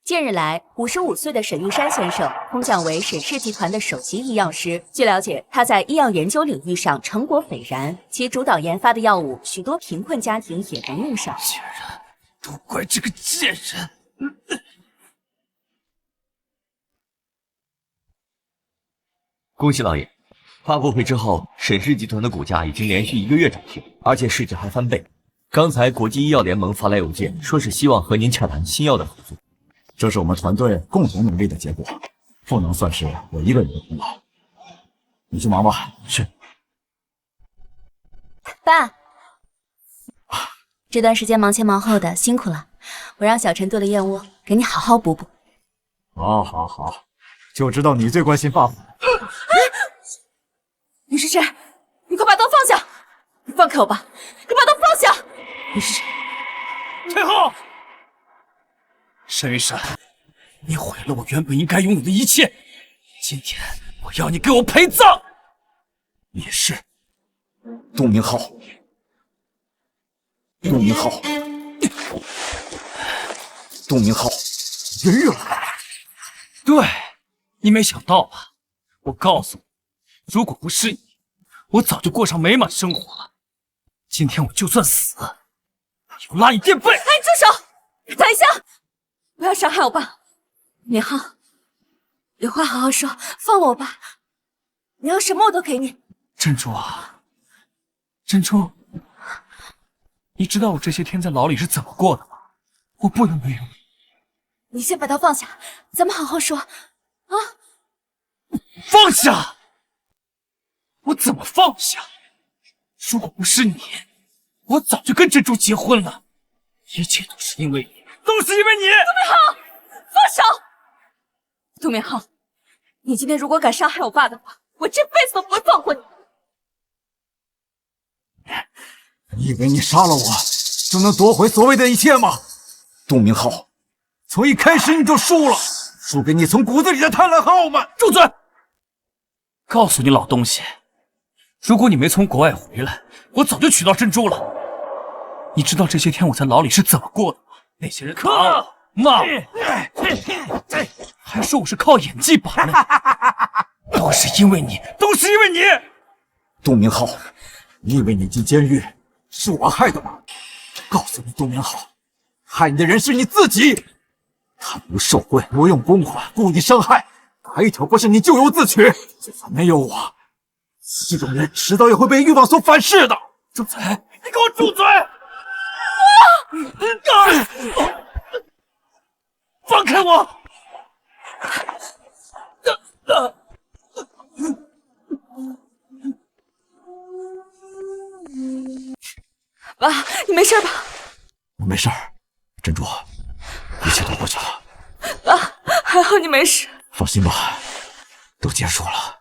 近日来，55岁的沈玉山先生空降为沈氏集团的首席医药师。据了解，他在医药研究领域上成果斐然，其主导研发的药物，许多贫困家庭也能用上。竟然都怪这个贱人！恭喜老爷，发布会之后，沈氏集团的股价已经连续1个月涨停，而且市值还翻倍。刚才国际医药联盟发来邮件，说是希望和您洽谈新药的合作。这是我们团队共同努力的结果，不能算是我一个人的功劳。你去忙吧。是。爸，这段时间忙前忙后的，辛苦了。我让小陈炖了燕窝，给你好好补补。好，就知道你最关心爸爸。你是谁？你快把刀放下！你放开我吧！你把刀放下！你是谁？退后！沈玉山，你毁了我原本应该拥有的一切，今天我要你给我陪葬！你是杜明浩，杜明浩，人了。对，你没想到吧？我告诉你，如果不是你，我早就过上美满生活了。今天我就算死，也要拉你垫背！哎，住手！等一下，不要伤害我爸。明浩，有话好好说，放我吧。你要什么我都给你。珍珠啊，珍珠，你知道我这些天在牢里是怎么过的吗？我不能没有你。你先把刀放下，咱们好好说。啊！放下！我怎么放下？如果不是你，我早就跟珍珠结婚了。一切都是因为你，都是因为你！杜明浩，放手！杜明浩，你今天如果敢伤害我爸的话，我这辈子都不会放过你。你以为你杀了我就能夺回所谓的一切吗？杜明浩，从一开始你就输了，输给你从骨子里的贪婪和傲慢。住嘴！告诉你老东西，如果你没从国外回来，我早就娶到珍珠了。你知道这些天我在牢里是怎么过的吗？那些人打我、骂我，还说我是靠演技把妹，都是因为你，都是因为你！杜明浩，你以为你进监狱是我害的吗？告诉你，杜明浩，害你的人是你自己，贪污受贿、挪用公款、故意伤害，哪一条不是你咎由自取？就算没有我，这种人迟早也会被欲望所反噬的。住嘴！你给我住嘴！放开我！爸，你没事吧？我没事儿，珍珠，一切都过去了。爸，还好你没事。放心吧，都结束了。